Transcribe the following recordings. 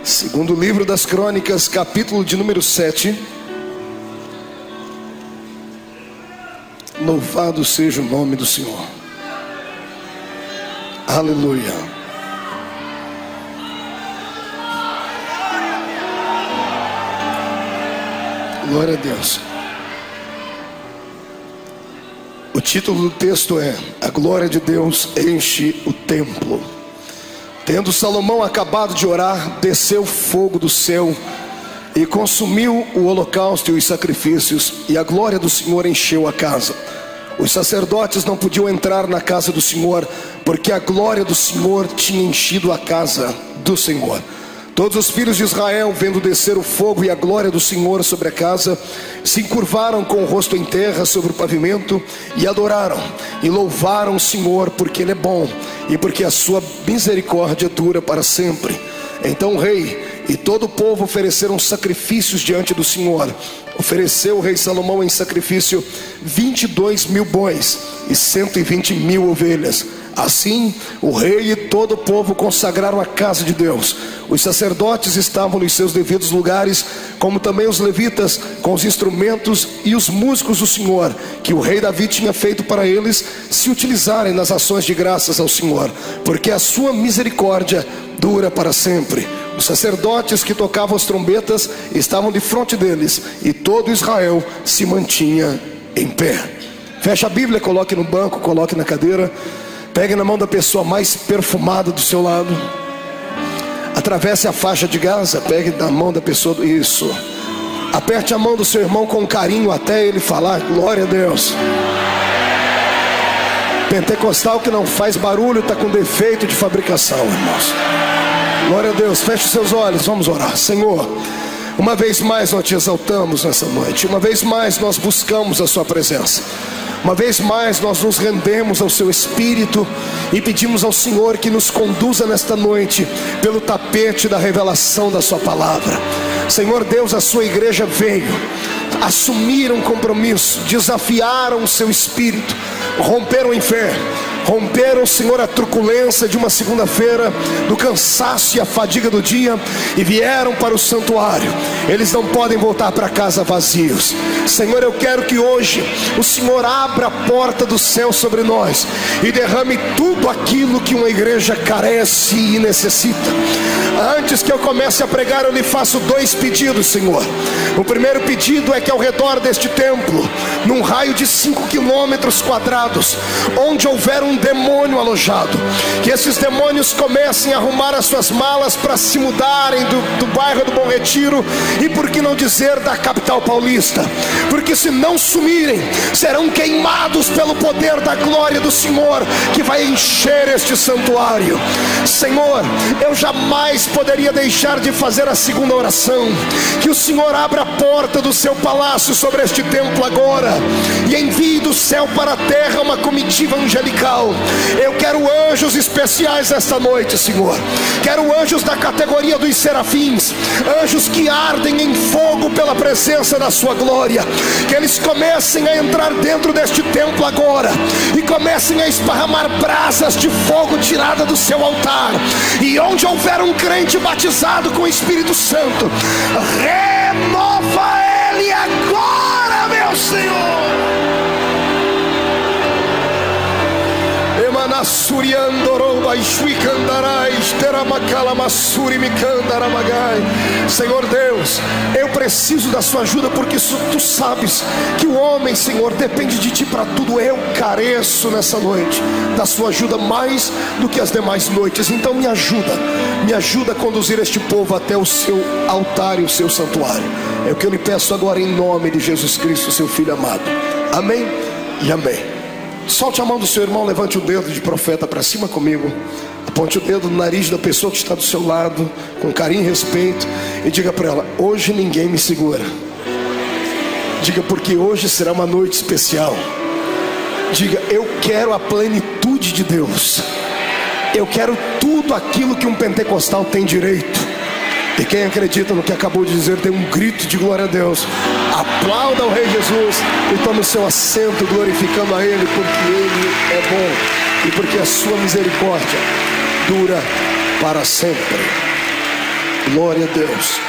Segundo livro das Crônicas, capítulo de número 7. Louvado seja o nome do Senhor. Aleluia. Glória a Deus. O título do texto é: A glória de Deus enche o templo. Tendo Salomão acabado de orar, desceu fogo do céu e consumiu o holocausto e os sacrifícios, e a glória do Senhor encheu a casa. Os sacerdotes não podiam entrar na casa do Senhor, porque a glória do Senhor tinha enchido a casa do Senhor. Todos os filhos de Israel, vendo descer o fogo e a glória do Senhor sobre a casa, se encurvaram com o rosto em terra sobre o pavimento e adoraram e louvaram o Senhor, porque Ele é bom e porque a sua misericórdia dura para sempre. Então o rei e todo o povo ofereceram sacrifícios diante do Senhor. Ofereceu o rei Salomão em sacrifício 22.000 bois e 120.000 ovelhas. Assim o rei e todo o povo consagraram a casa de Deus. Os sacerdotes estavam nos seus devidos lugares, como também os levitas, com os instrumentos e os músicos do Senhor, que o rei Davi tinha feito para eles se utilizarem nas ações de graças ao Senhor, porque a sua misericórdia dura para sempre. Os sacerdotes que tocavam as trombetas estavam de frente deles, e todo Israel se mantinha em pé. Feche a Bíblia, coloque no banco, coloque na cadeira. Pegue na mão da pessoa mais perfumada do seu lado. Atravesse a faixa de Gaza. Pegue na mão da pessoa. Isso. Aperte a mão do seu irmão com carinho até ele falar glória a Deus. Pentecostal que não faz barulho está com defeito de fabricação, irmãos. Glória a Deus. Feche os seus olhos, vamos orar. Senhor, uma vez mais nós te exaltamos nessa noite. Uma vez mais nós buscamos a sua presença. Uma vez mais nós nos rendemos ao seu Espírito e pedimos ao Senhor que nos conduza nesta noite pelo tapete da revelação da sua palavra. Senhor Deus, a sua igreja veio, assumiram compromisso, desafiaram o seu Espírito, romperam em fé, romperam, Senhor, a truculência de uma segunda-feira, do cansaço e a fadiga do dia, e vieram para o santuário. Eles não podem voltar para casa vazios. Senhor, eu quero que hoje o Senhor abra a porta do céu sobre nós e derrame tudo aquilo que uma igreja carece e necessita. Antes que eu comece a pregar, eu lhe faço 2 pedidos, Senhor. O primeiro pedido é que ao redor deste templo, num raio de 5 quilômetros quadrados, onde houver um demônio alojado, que esses demônios comecem a arrumar as suas malas para se mudarem do bairro do Bom Retiro, e por que não dizer da capital paulista, porque se não sumirem, serão queimados pelo poder da glória do Senhor, que vai encher este santuário. Senhor, eu jamais poderia deixar de fazer a segunda oração, que o Senhor abra a porta do seu palácio sobre este templo agora, e envie do céu para a terra uma comitiva angelical. Eu quero anjos especiais esta noite, Senhor. Quero anjos da categoria dos serafins, anjos que ardem em fogo pela presença da sua glória. Que eles comecem a entrar dentro deste templo agora e comecem a esparramar brasas de fogo tirada do seu altar. E onde houver um crente batizado com o Espírito Santo, renova ele agora, meu Senhor. Senhor Deus, eu preciso da sua ajuda, porque tu sabes que o homem, Senhor, depende de ti para tudo. Eu careço nessa noite da sua ajuda mais do que as demais noites. Então me ajuda a conduzir este povo até o seu altar e o seu santuário. É o que eu lhe peço agora em nome de Jesus Cristo, seu Filho amado. Amém e amém. Solte a mão do seu irmão, levante o dedo de profeta para cima comigo. Aponte o dedo no nariz da pessoa que está do seu lado, com carinho e respeito, e diga para ela: hoje ninguém me segura. Diga: porque hoje será uma noite especial. Diga: eu quero a plenitude de Deus. Eu quero tudo aquilo que um pentecostal tem direito. E quem acredita no que acabou de dizer, dê um grito de glória a Deus. Aplauda o Rei Jesus e tome o seu assento glorificando a Ele, porque Ele é bom e porque a sua misericórdia dura para sempre. Glória a Deus.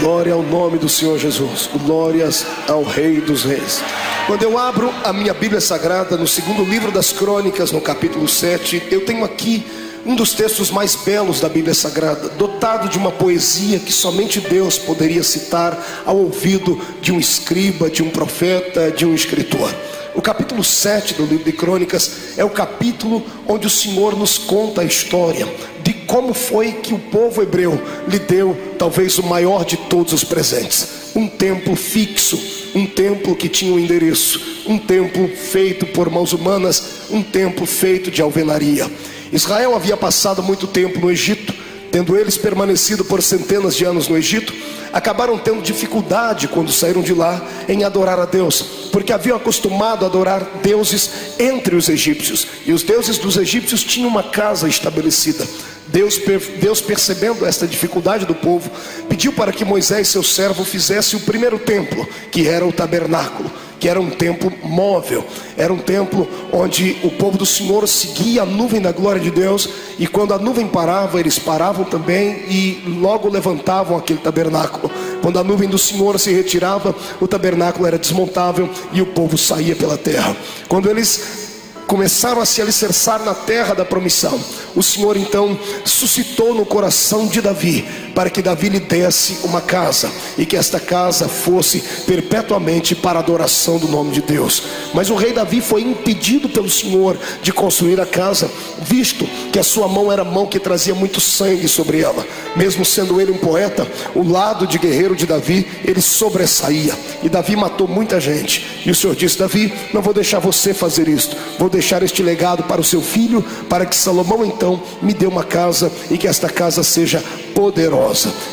Glória ao nome do Senhor Jesus. Glórias ao Rei dos Reis. Quando eu abro a minha Bíblia Sagrada no segundo livro das Crônicas, no capítulo 7, eu tenho aqui um dos textos mais belos da Bíblia Sagrada, dotado de uma poesia que somente Deus poderia citar ao ouvido de um escriba, de um profeta, de um escritor. O capítulo 7 do livro de Crônicas é o capítulo onde o Senhor nos conta a história de como foi que o povo hebreu lhe deu talvez o maior de todos os presentes: um templo fixo, um templo que tinha um endereço, um templo feito por mãos humanas, um templo feito de alvenaria. Israel havia passado muito tempo no Egito. Tendo eles permanecido por centenas de anos no Egito, acabaram tendo dificuldade quando saíram de lá em adorar a Deus, porque haviam acostumado a adorar deuses entre os egípcios, e os deuses dos egípcios tinham uma casa estabelecida. Deus, percebendo esta dificuldade do povo, pediu para que Moisés, seu servo, fizesse o primeiro templo, que era o tabernáculo, que era um templo móvel, era um templo onde o povo do Senhor seguia a nuvem da glória de Deus, e quando a nuvem parava, eles paravam também e logo levantavam aquele tabernáculo. Quando a nuvem do Senhor se retirava, o tabernáculo era desmontável e o povo saía pela terra. Quando eles começaram a se alicerçar na terra da promissão, o Senhor então suscitou no coração de Davi para que Davi lhe desse uma casa, e que esta casa fosse perpetuamente para a adoração do nome de Deus. Mas o rei Davi foi impedido pelo Senhor de construir a casa, visto que a sua mão era mão que trazia muito sangue sobre ela. Mesmo sendo ele um poeta, o lado de guerreiro de Davi, ele sobressaía, e Davi matou muita gente. E o Senhor disse: Davi, não vou deixar você fazer isto, vou deixar este legado para o seu filho, para que Salomão então me dê uma casa, e que esta casa seja poderosa.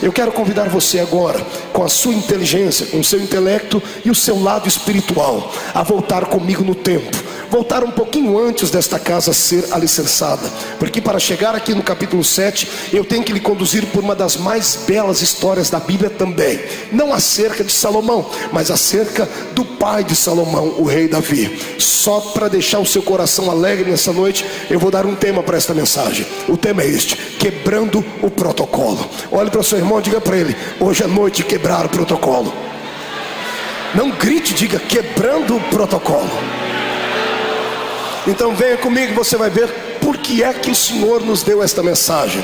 Eu quero convidar você agora, com a sua inteligência, com o seu intelecto e o seu lado espiritual, a voltar comigo no tempo, voltar um pouquinho antes desta casa ser alicerçada, porque para chegar aqui no capítulo 7, eu tenho que lhe conduzir por uma das mais belas histórias da Bíblia também, não acerca de Salomão, mas acerca do pai de Salomão, o rei Davi. Só para deixar o seu coração alegre nessa noite, eu vou dar um tema para esta mensagem. O tema é este: quebrando o protocolo. Olhe para o seu irmão, diga para ele: hoje é noite de quebrar o protocolo. Não grite, diga: quebrando o protocolo. Então venha comigo, você vai ver por que é que o Senhor nos deu esta mensagem,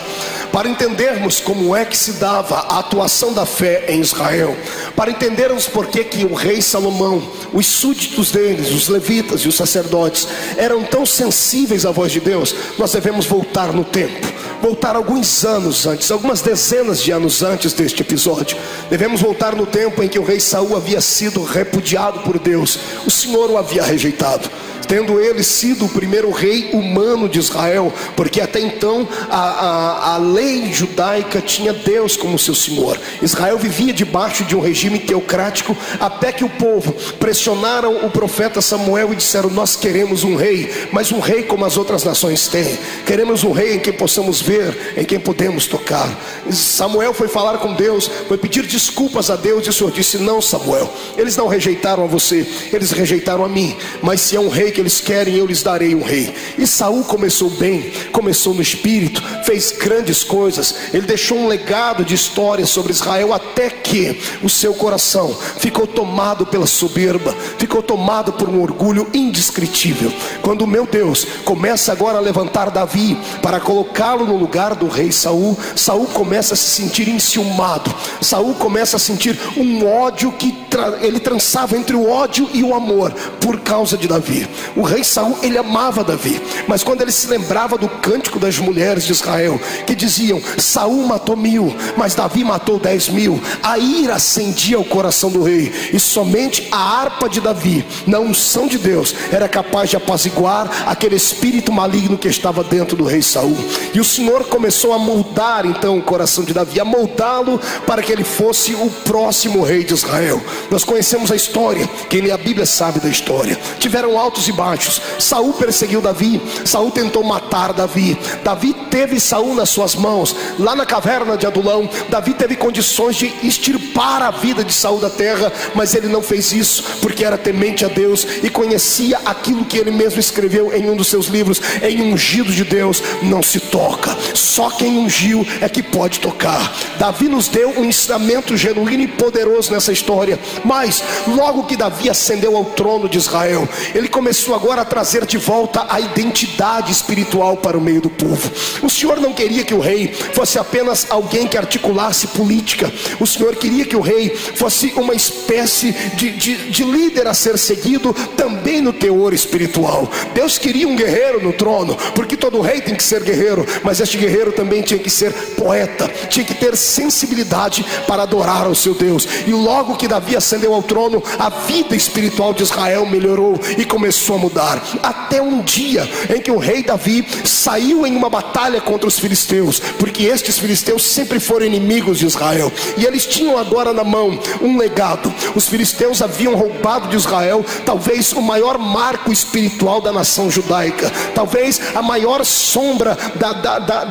para entendermos como é que se dava a atuação da fé em Israel, para entendermos por que o rei Salomão, os súditos deles, os levitas e os sacerdotes eram tão sensíveis à voz de Deus. Nós devemos voltar no tempo, voltar alguns anos antes, algumas dezenas de anos antes deste episódio. Devemos voltar no tempo em que o rei Saul havia sido repudiado por Deus. O Senhor o havia rejeitado, tendo ele sido o primeiro rei humano de Israel, porque até então a lei judaica tinha Deus como seu Senhor. Israel vivia debaixo de um regime teocrático, até que o povo pressionaram o profeta Samuel e disseram: nós queremos um rei, mas um rei como as outras nações têm. Queremos um rei em quem possamos ver, em quem podemos tocar. Samuel foi falar com Deus, foi pedir desculpas a Deus, e o Senhor disse: não, Samuel, eles não rejeitaram a você, eles rejeitaram a mim, mas se é um rei que eles querem, eu lhes darei um rei. E Saul começou bem, começou no espírito, fez grandes coisas, ele deixou um legado de história sobre Israel, até que o seu coração ficou tomado pela soberba, ficou tomado por um orgulho indescritível. Quando o meu Deus começa agora a levantar Davi para colocá-lo no lugar do rei Saul, Saul começa a se sentir enciumado, Saul começa a sentir um ódio que ele trançava entre o ódio e o amor por causa de Davi. O rei Saul, ele amava Davi, mas quando ele se lembrava do cântico das mulheres de Israel, que diziam: Saul matou 1000, mas Davi matou 10.000, a ira acendia o coração do rei, e somente a harpa de Davi, na unção de Deus, era capaz de apaziguar aquele espírito maligno que estava dentro do rei Saul. E o Senhor começou a moldar então o coração de Davi, a moldá-lo para que ele fosse o próximo rei de Israel. Nós conhecemos a história, quem lê a Bíblia sabe da história. Tiveram altos e baixos. Saul perseguiu Davi, Saul tentou matar Davi, Davi teve Saul nas suas mãos, lá na caverna de Adulão, Davi teve condições de extirpar a vida de Saul da terra, mas ele não fez isso, porque era temente a Deus e conhecia aquilo que ele mesmo escreveu em um dos seus livros: em ungido de Deus não se toca, só quem ungiu é que pode tocar. Davi nos deu um ensinamento genuíno e poderoso nessa história. Mas logo que Davi ascendeu ao trono de Israel, ele começou agora a trazer de volta a identidade espiritual para o meio do povo. O Senhor não queria que o rei fosse apenas alguém que articulasse política. O Senhor queria que o rei fosse uma espécie de líder a ser seguido também no teor espiritual. Deus queria um guerreiro no trono, porque todo rei tem que ser guerreiro, mas este guerreiro também tinha que ser poeta, tinha que ter sensibilidade para adorar ao seu Deus. E logo que Davi ascendeu ao trono, a vida espiritual de Israel melhorou e começou a mudar, até um dia em que o rei Davi saiu em uma batalha contra os filisteus, porque estes filisteus sempre foram inimigos de Israel, e eles tinham agora na mão um legado. Os filisteus haviam roubado de Israel talvez o maior marco espiritual da nação judaica, talvez a maior sombra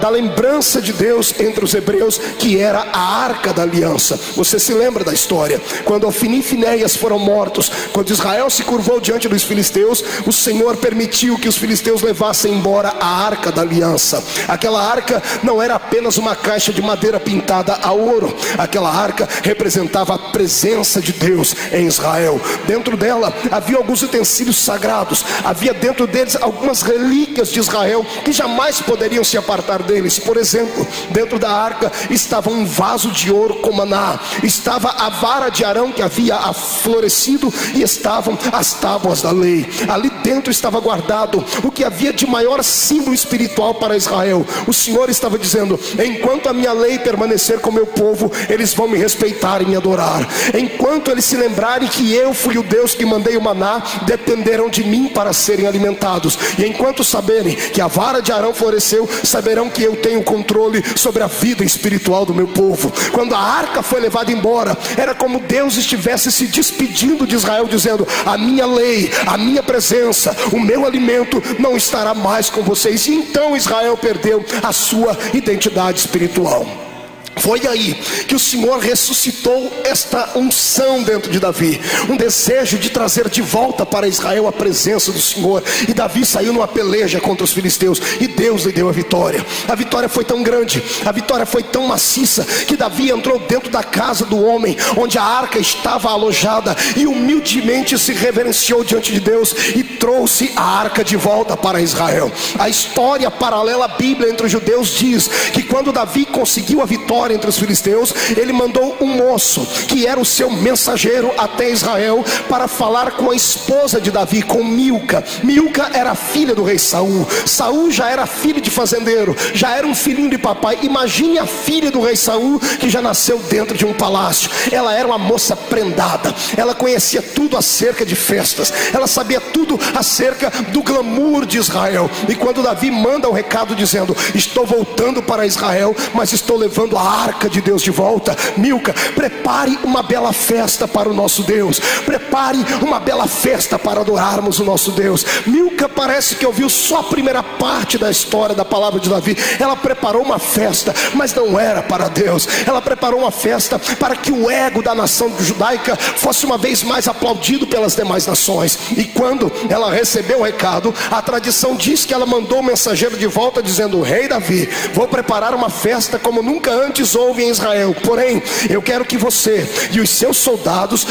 da lembrança de Deus entre os hebreus, que era a Arca da Aliança. Você se lembra da história? Quando Ofni e Finéias foram mortos, quando Israel se curvou diante dos filisteus, o Senhor permitiu que os filisteus levassem embora a Arca da Aliança. Aquela arca não era apenas uma caixa de madeira pintada a ouro. Aquela arca representava a presença de Deus em Israel. Dentro dela havia alguns utensílios sagrados, havia dentro deles algumas relíquias de Israel que jamais poderiam se apartar deles. Por exemplo, dentro da arca estava um vaso de ouro com maná, estava a vara de Arão que havia florescido, e estavam as tábuas da lei. Ali dentro estava guardado o que havia de maior símbolo espiritual para Israel. O Senhor estava dizendo: enquanto a minha lei permanecer com o meu povo, eles vão me respeitar e me adorar. Enquanto eles se lembrarem que eu fui o Deus que mandei o maná, dependerão de mim para serem alimentados. E enquanto saberem que a vara de Arão floresceu, saberão que eu tenho controle sobre a vida espiritual do meu povo. Quando a arca foi levada embora, era como Deus estivesse se despedindo de Israel, dizendo: a minha lei, a minha presença, o meu alimento não estará mais com vocês. E então Israel perdeu a sua identidade espiritual. Foi aí que o Senhor ressuscitou esta unção dentro de Davi, um desejo de trazer de volta para Israel a presença do Senhor. E Davi saiu numa peleja contra os filisteus, e Deus lhe deu a vitória. A vitória foi tão grande, a vitória foi tão maciça, que Davi entrou dentro da casa do homem onde a arca estava alojada, e humildemente se reverenciou diante de Deus e trouxe a arca de volta para Israel. A história paralela à Bíblia entre os judeus diz que quando Davi conseguiu a vitória entre os filisteus, ele mandou um moço que era o seu mensageiro até Israel para falar com a esposa de Davi, com Milca. Milca era filha do rei Saul. Saul já era filho de fazendeiro, já era um filhinho de papai. Imagine a filha do rei Saul, que já nasceu dentro de um palácio. Ela era uma moça prendada, ela conhecia tudo acerca de festas, ela sabia tudo acerca do glamour de Israel. E quando Davi manda o recado dizendo: estou voltando para Israel, mas estou levando a arca de Deus de volta, Milca, prepare uma bela festa para o nosso Deus, prepare uma bela festa para adorarmos o nosso Deus. Milca parece que ouviu só a primeira parte da história da palavra de Davi. Ela preparou uma festa, mas não era para Deus. Ela preparou uma festa para que o ego da nação judaica fosse uma vez mais aplaudido pelas demais nações. E quando ela recebeu o recado, a tradição diz que ela mandou o mensageiro de volta dizendo: rei Davi, vou preparar uma festa como nunca antes houve em Israel, porém eu quero que você e os seus soldados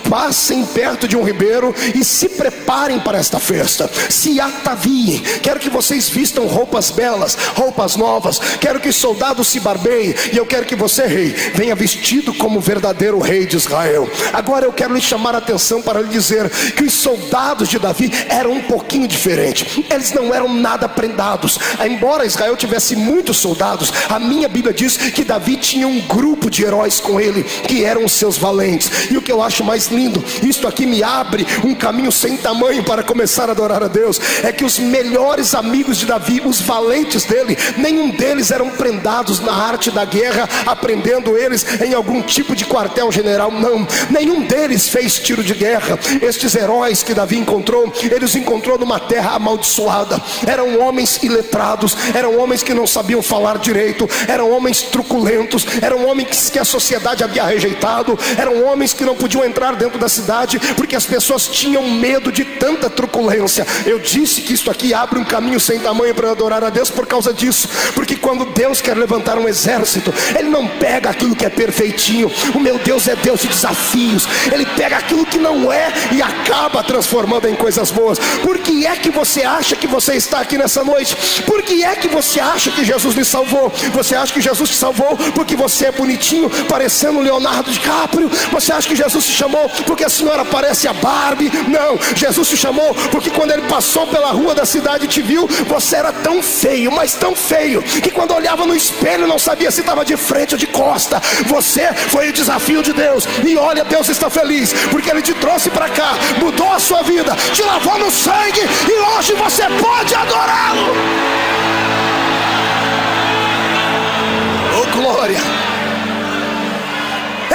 passem perto de um ribeiro e se preparem para esta festa, se ataviem. Quero que vocês vistam roupas belas, roupas novas. Quero que os soldados se barbeiem, e eu quero que você, rei, venha vestido como verdadeiro rei de Israel. Agora eu quero lhe chamar a atenção para lhe dizer que os soldados de Davi eram um pouquinho diferentes. Eles não eram nada prendados. Embora Israel tivesse muitos soldados, a minha Bíblia diz que Davi tinha um grupo de heróis com ele, que eram os seus valentes. E o que eu acho mais lindo, isto aqui me abre um caminho sem tamanho para começar a adorar a Deus. É que os melhores amigos de Davi, os valentes dele, nenhum deles eram prendados na arte da guerra, aprendendo eles em algum tipo de quartel-general. Não, nenhum deles fez tiro de guerra. Estes heróis que Davi encontrou, ele os encontrou numa terra amaldiçoada. Eram homens iletrados, eram homens que não sabiam falar direito, eram homens truculentos, eram homens que a sociedade havia rejeitado, eram homens que não podiam entrar dentro da cidade, porque as pessoas tinham medo de tanta truculência. Eu disse que isto aqui abre um caminho sem tamanho para adorar a Deus por causa disso, porque quando Deus quer levantar um exército, Ele não pega aquilo que é perfeitinho. O meu Deus é Deus de desafios. Ele pega aquilo que não é e acaba transformando em coisas boas. Por que é que você acha que você está aqui nessa noite? Por que é que você acha que Jesus lhe salvou? Você acha que Jesus te salvou porque você é bonitinho, parecendo Leonardo DiCaprio? Você acha que Jesus te chamou porque a senhora parece a Barbie? Não, Jesus te chamou porque quando Ele passou pela rua da cidade e te viu, você era tão feio, mas tão feio, que quando olhava no espelho não sabia se estava de frente ou de costa. Você foi o desafio de Deus, e olha, Deus está feliz porque Ele te trouxe para cá, mudou a sua vida, te lavou no sangue, e hoje você pode adorá-lo. Oh glória!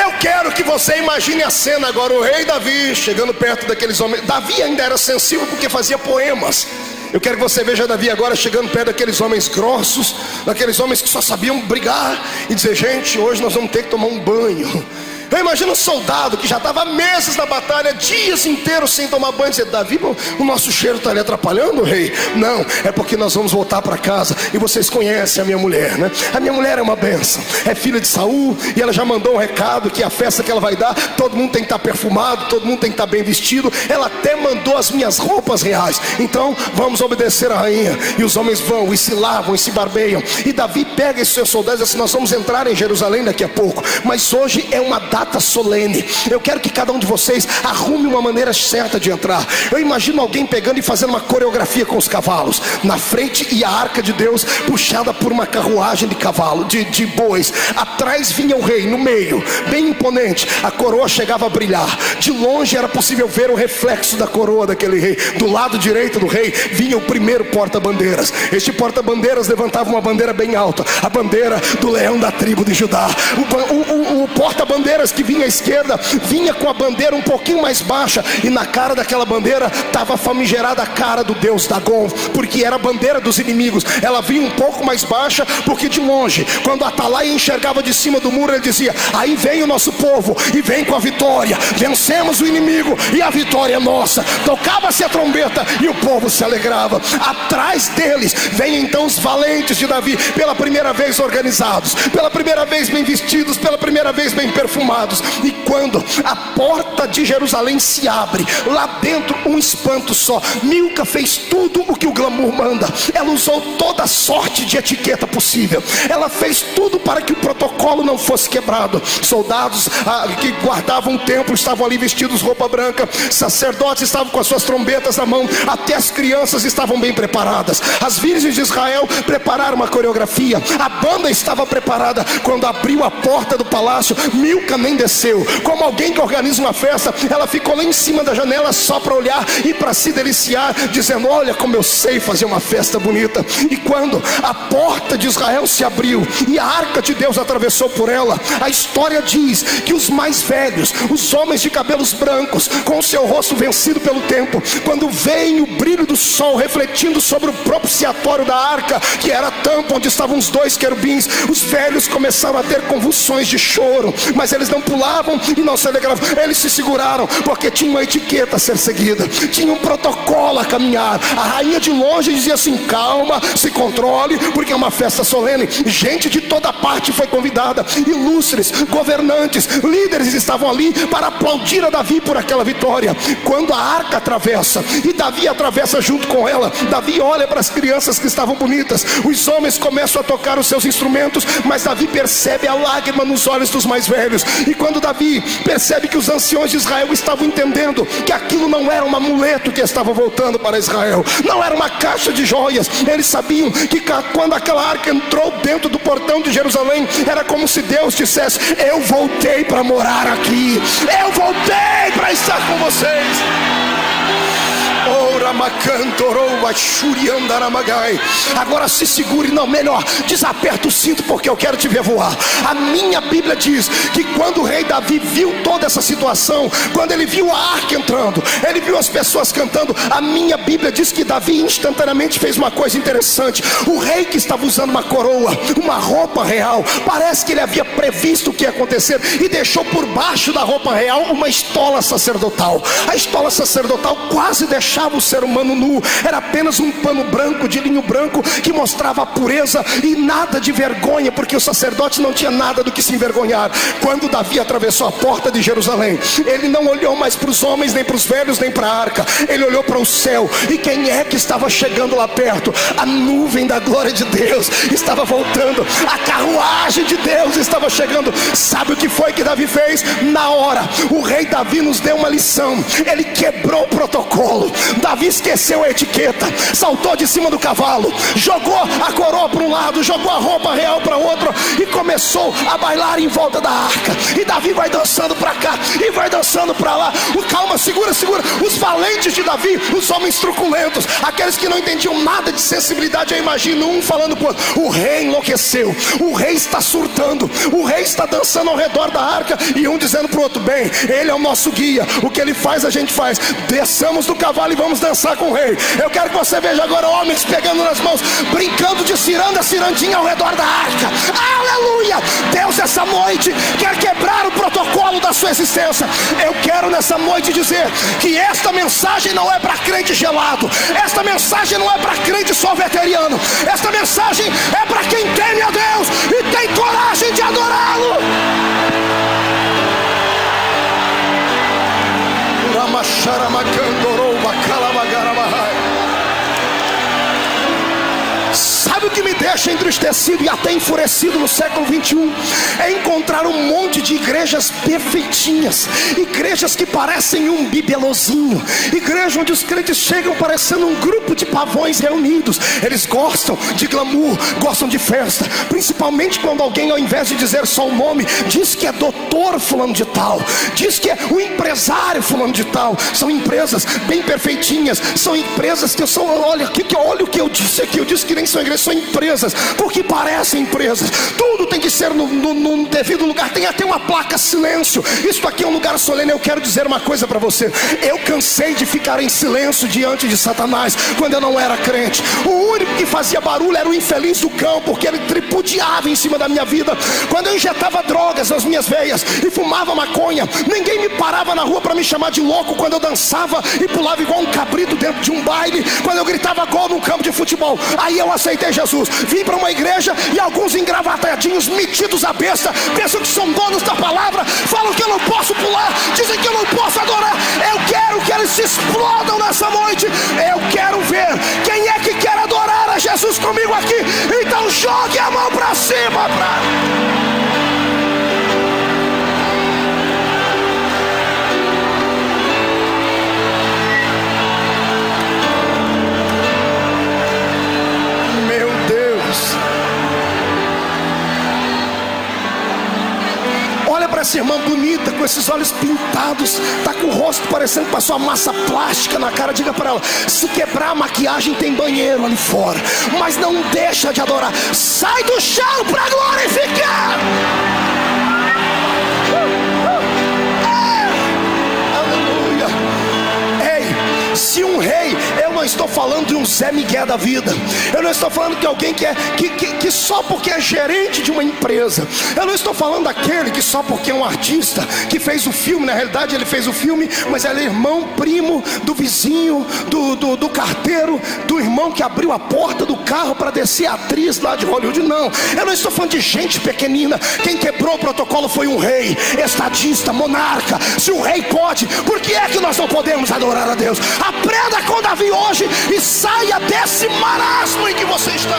Eu quero que você imagine a cena agora, o rei Davi chegando perto daqueles homens. Davi ainda era sensível porque fazia poemas. Eu quero que você veja Davi agora chegando perto daqueles homens grossos, daqueles homens que só sabiam brigar e dizer: gente, hoje nós vamos ter que tomar um banho. Eu imagino um soldado que já estava meses na batalha, dias inteiros sem tomar banho, dizer: Davi, o nosso cheiro está lhe atrapalhando, rei? Não, é porque nós vamos voltar para casa. E vocês conhecem a minha mulher, né? A minha mulher é uma bênção, é filha de Saul, e ela já mandou um recado que a festa que ela vai dar, todo mundo tem que estar perfumado, todo mundo tem que estar bem vestido. Ela até mandou as minhas roupas reais. Então vamos obedecer a rainha. E os homens vão e se lavam e se barbeiam. E Davi pega esses seus soldados e diz assim: nós vamos entrar em Jerusalém daqui a pouco, mas hoje é uma data solene. Eu quero que cada um de vocês arrume uma maneira certa de entrar. Eu imagino alguém pegando e fazendo uma coreografia com os cavalos. Na frente ia a arca de Deus, puxada por uma carruagem de cavalo, de bois. Atrás vinha o rei, no meio, bem imponente. A coroa chegava a brilhar. De longe era possível ver o reflexo da coroa daquele rei. Do lado direito do rei vinha o primeiro porta-bandeiras. Este porta-bandeiras levantava uma bandeira bem alta, a bandeira do leão da tribo de Judá. O porta-bandeiras que vinha à esquerda vinha com a bandeira um pouquinho mais baixa, e na cara daquela bandeira estava famigerada a cara do deus Dagon, porque era a bandeira dos inimigos. Ela vinha um pouco mais baixa, porque de longe, quando a atalaia enxergava de cima do muro, ele dizia: aí vem o nosso povo, e vem com a vitória, vencemos o inimigo, e a vitória é nossa. Tocava-se a trombeta, e o povo se alegrava. Atrás deles vem então os valentes de Davi, pela primeira vez organizados, pela primeira vez bem vestidos, pela primeira vez bem perfumados. E quando a porta de Jerusalém se abre, lá dentro um espanto só. Milca fez tudo o que o glamour manda. Ela usou toda sorte de etiqueta possível. Ela fez tudo para que o protocolo não fosse quebrado. Soldados que guardavam o templo estavam ali vestidos roupa branca. Sacerdotes estavam com as suas trombetas na mão. Até as crianças estavam bem preparadas. As virgens de Israel prepararam uma coreografia. A banda estava preparada. Quando abriu a porta do palácio, Milca nem desceu. Como alguém que organiza uma festa, ela ficou lá em cima da janela só para olhar e para se deliciar, dizendo: olha como eu sei fazer uma festa bonita. E quando a porta de Israel se abriu e a arca de Deus atravessou por ela, a história diz que os mais velhos, os homens de cabelos brancos, com o seu rosto vencido pelo tempo, quando veem o brilho do sol refletindo sobre o propiciatório da arca, que era a tampa onde estavam os dois querubins, os velhos começaram a ter convulsões de choro, mas eles não pulavam e não se alegravam. Eles se seguraram porque tinha uma etiqueta a ser seguida, tinha um protocolo a caminhar. A rainha de longe dizia assim: calma, se controle, porque é uma festa solene. Gente de toda parte foi convidada, ilustres, governantes, líderes estavam ali para aplaudir a Davi por aquela vitória. Quando a arca atravessa e Davi atravessa junto com ela, Davi olha para as crianças que estavam bonitas, os homens começam a tocar os seus instrumentos, mas Davi percebe a lágrima nos olhos dos mais velhos. E quando Davi percebe que os anciões de Israel estavam entendendo que aquilo não era um amuleto que estava voltando para Israel, não era uma caixa de joias, eles sabiam que quando aquela arca entrou dentro do portão de Jerusalém, era como se Deus dissesse: eu voltei para morar aqui, eu voltei para estar com vocês. Agora se segure, não, melhor, desaperta o cinto, porque eu quero te ver voar. A minha Bíblia diz que quando o rei Davi viu toda essa situação, quando ele viu a arca entrando, ele viu as pessoas cantando, a minha Bíblia diz que Davi instantaneamente fez uma coisa interessante. O rei, que estava usando uma coroa, uma roupa real, parece que ele havia previsto o que ia acontecer e deixou por baixo da roupa real uma estola sacerdotal. A estola sacerdotal quase deixava o ser humano nu, era apenas um pano branco, de linho branco, que mostrava a pureza e nada de vergonha, porque o sacerdote não tinha nada do que se envergonhar. Quando Davi atravessou a porta de Jerusalém, ele não olhou mais para os homens, nem para os velhos, nem para a arca, ele olhou para o céu. E quem é que estava chegando lá perto? A nuvem da glória de Deus estava voltando, a carruagem de Deus estava chegando. Sabe o que foi que Davi fez? Na hora, o rei Davi nos deu uma lição. Ele quebrou o protocolo. Davi esqueceu a etiqueta, saltou de cima do cavalo, jogou a coroa para um lado, jogou a roupa real para outro e começou a bailar em volta da arca. E Davi vai dançando para cá e vai dançando para lá. Calma, segura. Os valentes de Davi, os homens truculentos, aqueles que não entendiam nada de sensibilidade, eu imagino um falando pro outro: o rei enlouqueceu, o rei está surtando, o rei está dançando ao redor da arca. E um dizendo pro outro: bem, ele é o nosso guia, o que ele faz a gente faz, desçamos do cavalo e vamos dançar com o rei. Eu quero que você veja agora homens pegando nas mãos, brincando de cirandinha ao redor da arca. Aleluia! Deus essa noite quer quebrar o protocolo da sua existência. Eu quero nessa noite dizer que esta mensagem não é para crente gelado, esta mensagem não é para crente só veteriano, esta mensagem é para quem teme a Deus e tem coragem de adorá-lo. Sabe o que me deixa entristecido e até enfurecido no século 21? É encontrar um monte de igrejas perfeitinhas, igrejas que parecem um bibelozinho, igreja onde os crentes chegam parecendo um grupo de pavões reunidos. Eles gostam de glamour, gostam de festa, principalmente quando alguém, ao invés de dizer só o nome, diz que é doutor fulano de tal, diz que é o empresário fulano de tal. São empresas bem perfeitinhas, são empresas que são, olha o que eu disse aqui, eu disse que nem são igrejas, são empresas, porque parecem empresas. Tudo tem que ser no devido lugar. Tem até uma placa silêncio. Isto aqui é um lugar solene. Eu quero dizer uma coisa para você: eu cansei de ficar em silêncio diante de Satanás quando eu não era crente. O único que fazia barulho era o infeliz do cão, porque ele tripudiava em cima da minha vida. Quando eu injetava drogas nas minhas veias e fumava maconha, ninguém me parava na rua para me chamar de louco. Quando eu dançava e pulava igual um cabrito dentro de um baile, quando eu gritava gol num campo de futebol, aí eu aceitei Jesus. Vim para uma igreja e alguns engravatadinhos, metidos à besta, pensam que são donos da palavra, falam que eu não posso pular, dizem que eu não posso adorar. Eu quero que eles se explodam nessa noite. Eu quero ver quem é que quer adorar a Jesus comigo aqui. Então jogue a mão para cima, olha para essa irmã bonita, com esses olhos pintados, tá com o rosto parecendo que passou a massa plástica na cara. Diga para ela: se quebrar a maquiagem, tem banheiro ali fora, mas não deixa de adorar. Sai do chão para glorificar. Aleluia. Ei, se um rei, eu não estou falando de um Zé Miguel da vida, eu não estou falando de alguém que só porque é gerente de uma empresa, eu não estou falando daquele que só porque é um artista que fez o filme. Na realidade ele fez o filme, mas ele é irmão, primo do vizinho, do carteiro, do irmão que abriu a porta do carro para descer a atriz lá de Hollywood. Não, eu não estou falando de gente pequenina. Quem quebrou o protocolo foi um rei, estadista, monarca. Se o rei pode, por que é que nós não podemos adorar a Deus? Aprenda com Davi hoje e saia desse marasmo em que você está.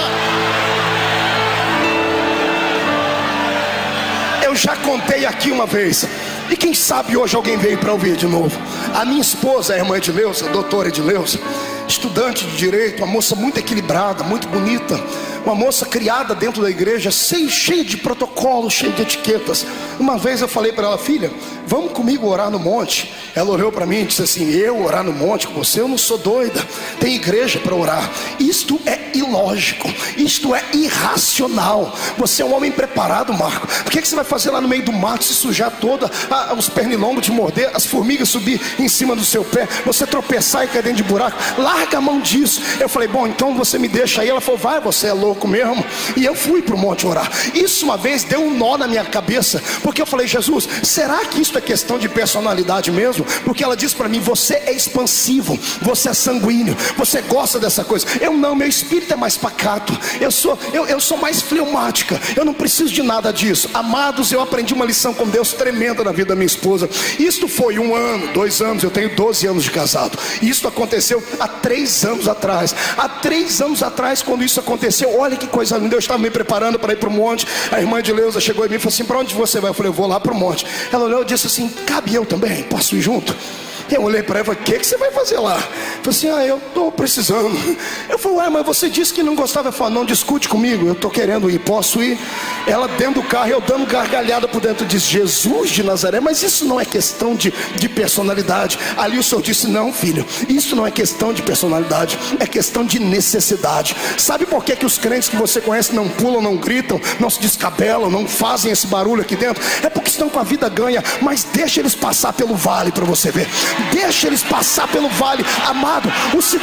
Eu já contei aqui uma vez, e quem sabe hoje alguém veio para ouvir de novo. A minha esposa, a irmã Edileuza, a doutora Edileuza, estudante de direito, uma moça muito equilibrada, muito bonita, uma moça criada dentro da igreja, cheia de protocolos, cheia de etiquetas. Uma vez eu falei para ela: filha, vamos comigo orar no monte. Ela olhou para mim e disse assim: eu orar no monte com você? Eu não sou doida, tem igreja para orar. Isto é ilógico, isto é irracional. Você é um homem preparado, Marco. Por que você vai fazer lá no meio do mato, se sujar toda, os pernilongos te morder, as formigas subir em cima do seu pé, você tropeçar e cair dentro de buraco? Larga a mão disso. Eu falei: bom, então você me deixa aí. Ela falou: vai, você é louco mesmo. E eu fui para o monte orar. Isso uma vez deu um nó na minha cabeça, porque eu falei: Jesus, será que isso é questão de personalidade mesmo? Porque ela disse para mim: você é expansivo, você é sanguíneo, você gosta dessa coisa. Eu não, meu espírito é mais pacato, eu sou mais fleumática, eu não preciso de nada disso. Amados, eu aprendi uma lição com Deus tremenda na vida da minha esposa. Isto foi 1 ano, 2 anos, eu tenho 12 anos de casado. Isso aconteceu há 3 anos atrás. Há 3 anos atrás, quando isso aconteceu, olha que coisa linda. Eu estava me preparando para ir para o monte. A irmã Edileuza chegou em mim e falou assim: para onde você vai? Eu falei: eu vou lá para o monte. Ela olhou e disse assim: cabe eu também? Posso ir junto? Eu olhei para ela e falei: o que você vai fazer lá? Eu falei assim: eu estou precisando. Eu falei: ué, mas você disse que não gostava. Eu falei: não discute comigo, eu estou querendo ir, posso ir? Ela dentro do carro, eu dando gargalhada por dentro, disse: Jesus de Nazaré, mas isso não é questão de personalidade. Ali o Senhor disse: não, filho, isso não é questão de personalidade, é questão de necessidade. Sabe por que os crentes que você conhece não pulam, não gritam, não se descabelam, não fazem esse barulho aqui dentro? É porque estão com a vida ganha. Mas deixa eles passar pelo vale para você ver. Deixa eles passar pelo vale. Amado,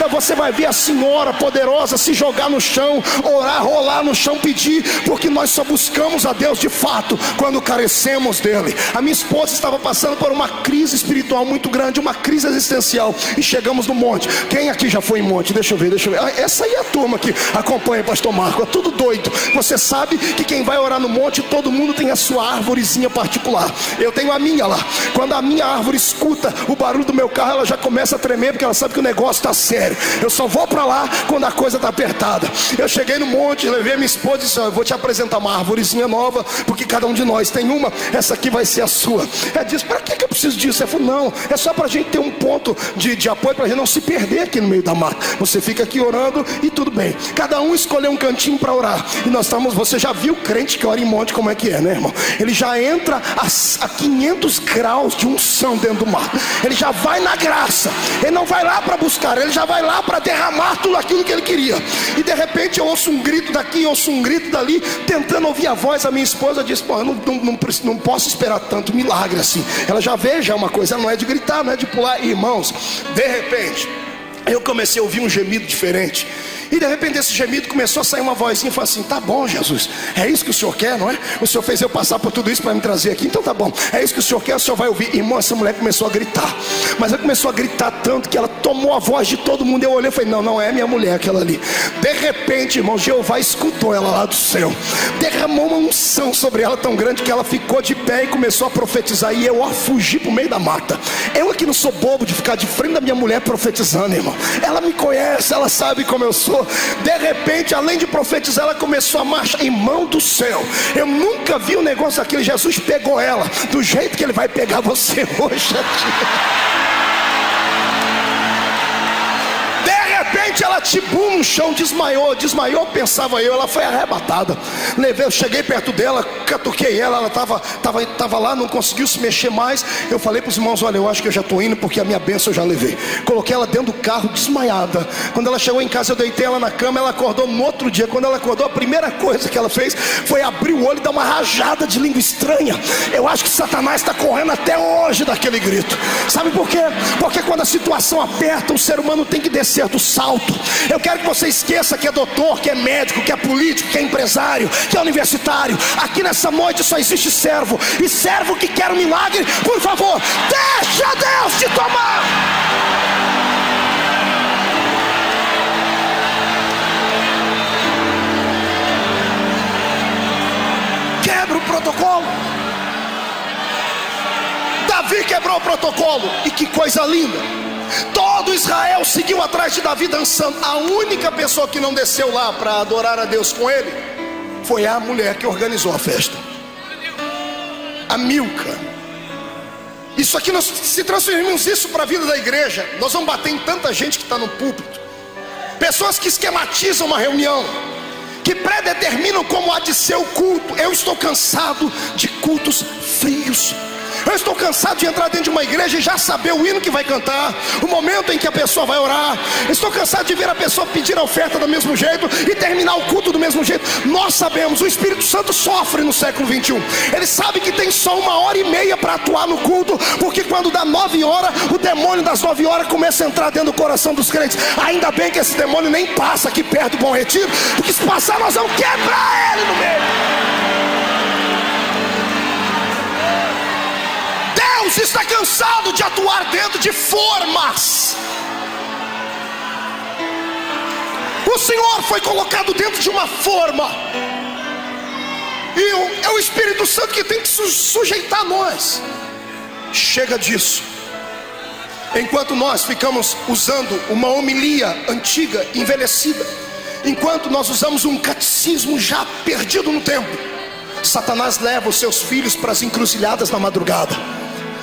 você vai ver a senhora poderosa se jogar no chão, orar, rolar no chão, pedir, porque nós só buscamos a Deus de fato quando carecemos dele. A minha esposa estava passando por uma crise espiritual muito grande, uma crise existencial, e chegamos no monte. Quem aqui já foi em monte? Deixa eu ver. Essa aí é a turma que acompanha o pastor Marco, é tudo doido. Você sabe que quem vai orar no monte, todo mundo tem a sua árvorezinha particular. Eu tenho a minha lá. Quando a minha árvore escuta o barulho do meu carro, ela já começa a tremer, porque ela sabe que o negócio está sério. Eu só vou para lá quando a coisa está apertada. Eu cheguei no monte, levei a minha esposa e disse: eu vou te apresentar uma árvorezinha nova, porque cada um de nós tem uma, essa aqui vai ser a sua. Ela disse: para que eu preciso disso? Eu falei: não, é só para a gente ter um ponto de apoio, para a gente não se perder aqui no meio da mata. Você fica aqui orando e tudo bem. Cada um escolheu um cantinho para orar. E nós estamos, você já viu crente que ora em monte como é que é, né, irmão? Ele já entra a 500 graus de unção dentro do mar. Ele já vai na graça. Ele não vai lá para buscar, ele já vai lá para derramar tudo aquilo que ele queria. E de repente eu ouço um grito daqui, ouço um grito dali, tentando ouvir a voz. A minha esposa disse: pô, eu não posso esperar tanto milagre assim. Ela já vê, já é uma coisa, ela não é de gritar, não é de pular. Irmãos, de repente eu comecei a ouvir um gemido diferente. E de repente esse gemido começou a sair uma vozinha e falou assim: tá bom, Jesus, é isso que o Senhor quer, não é? O Senhor fez eu passar por tudo isso para me trazer aqui, então tá bom, é isso que o Senhor quer, o Senhor vai ouvir. Irmão, essa mulher começou a gritar, mas ela começou a gritar tanto que ela tomou a voz de todo mundo. Eu olhei e falei: não é minha mulher aquela ali. De repente, irmão, Jeová escutou ela lá do céu, derramou uma unção sobre ela tão grande que ela ficou de pé e começou a profetizar. E eu fugi pro meio da mata. Eu aqui não sou bobo de ficar de frente da minha mulher profetizando, irmão. Ela me conhece, ela sabe como eu sou. De repente, além de profetizar, ela começou a marchar. Irmão do céu, eu nunca vi um negócio daquele. Jesus pegou ela do jeito que ele vai pegar você hoje aqui. De repente ela tibum no chão, desmaiou, pensava eu. Ela foi arrebatada. Eu cheguei perto dela, catuquei ela estava lá, não conseguiu se mexer mais. Eu falei para os irmãos: olha, eu acho que eu já estou indo, porque a minha bênção eu já levei. Coloquei ela dentro do carro, desmaiada. Quando ela chegou em casa, eu deitei ela na cama. Ela acordou no outro dia. Quando ela acordou, a primeira coisa que ela fez foi abrir o olho e dar uma rajada de língua estranha. Eu acho que Satanás está correndo até hoje daquele grito. Sabe por quê? Porque quando a situação aperta, o ser humano tem que descer do salto. Eu quero que você esqueça que é doutor, que é médico, que é político, que é empresário, que é universitário. Aqui nessa noite só existe servo. E servo que quer um milagre, por favor, deixa Deus te tomar. Quebra o protocolo. Davi quebrou o protocolo. E que coisa linda. Todo Israel seguiu atrás de Davi dançando. A única pessoa que não desceu lá para adorar a Deus com ele foi a mulher que organizou a festa. a Milca. Isso aqui, nós se transferimos isso para a vida da igreja, nós vamos bater em tanta gente que está no púlpito. Pessoas que esquematizam uma reunião, que predeterminam como há de ser o culto. Eu estou cansado de cultos frios. Eu estou cansado de entrar dentro de uma igreja e já saber o hino que vai cantar, o momento em que a pessoa vai orar. Estou cansado de ver a pessoa pedir a oferta do mesmo jeito e terminar o culto do mesmo jeito. Nós sabemos, o Espírito Santo sofre no século 21. Ele sabe que tem só 1h30 para atuar no culto, porque quando dá 9 horas, o demônio das 9 horas começa a entrar dentro do coração dos crentes. Ainda bem que esse demônio nem passa aqui perto do Bom Retiro, porque se passar nós vamos quebrar ele no meio. Deus está cansado de atuar dentro de formas. O Senhor foi colocado dentro de uma forma, e é o Espírito Santo que tem que sujeitar nós. Chega disso. Enquanto nós ficamos usando uma homilia antiga, envelhecida, enquanto nós usamos um catecismo já perdido no tempo, Satanás leva os seus filhos para as encruzilhadas na madrugada.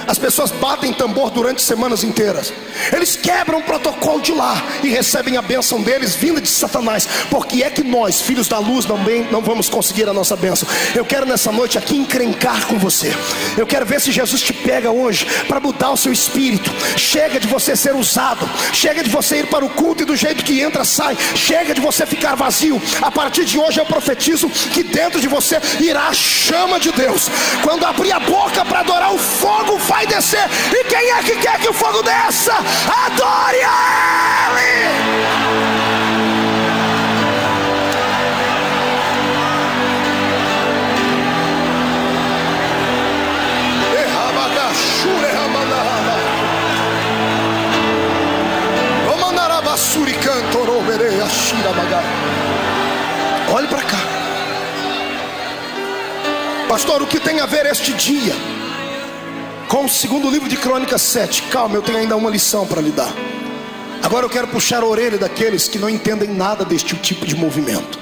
As pessoas batem tambor durante semanas inteiras. Eles quebram o protocolo de lá e recebem a bênção deles vinda de Satanás. Porque é que nós, filhos da luz, não vamos conseguir a nossa bênção. Eu quero nessa noite aqui encrencar com você. Eu quero ver se Jesus te pega hoje para mudar o seu espírito. Chega de você ser usado. Chega de você ir para o culto e do jeito que entra, sai. Chega de você ficar vazio. A partir de hoje eu profetizo que dentro de você irá a chama de Deus. Quando abrir a boca para adorar, o fogo vai descer. E quem é que quer que o fogo desça? Adore a Ele. Olhe para cá, pastor. O que tem a ver este dia com o segundo livro de Crônicas 7? Calma, eu tenho ainda uma lição para lhe dar. Agora eu quero puxar a orelha daqueles que não entendem nada deste tipo de movimento.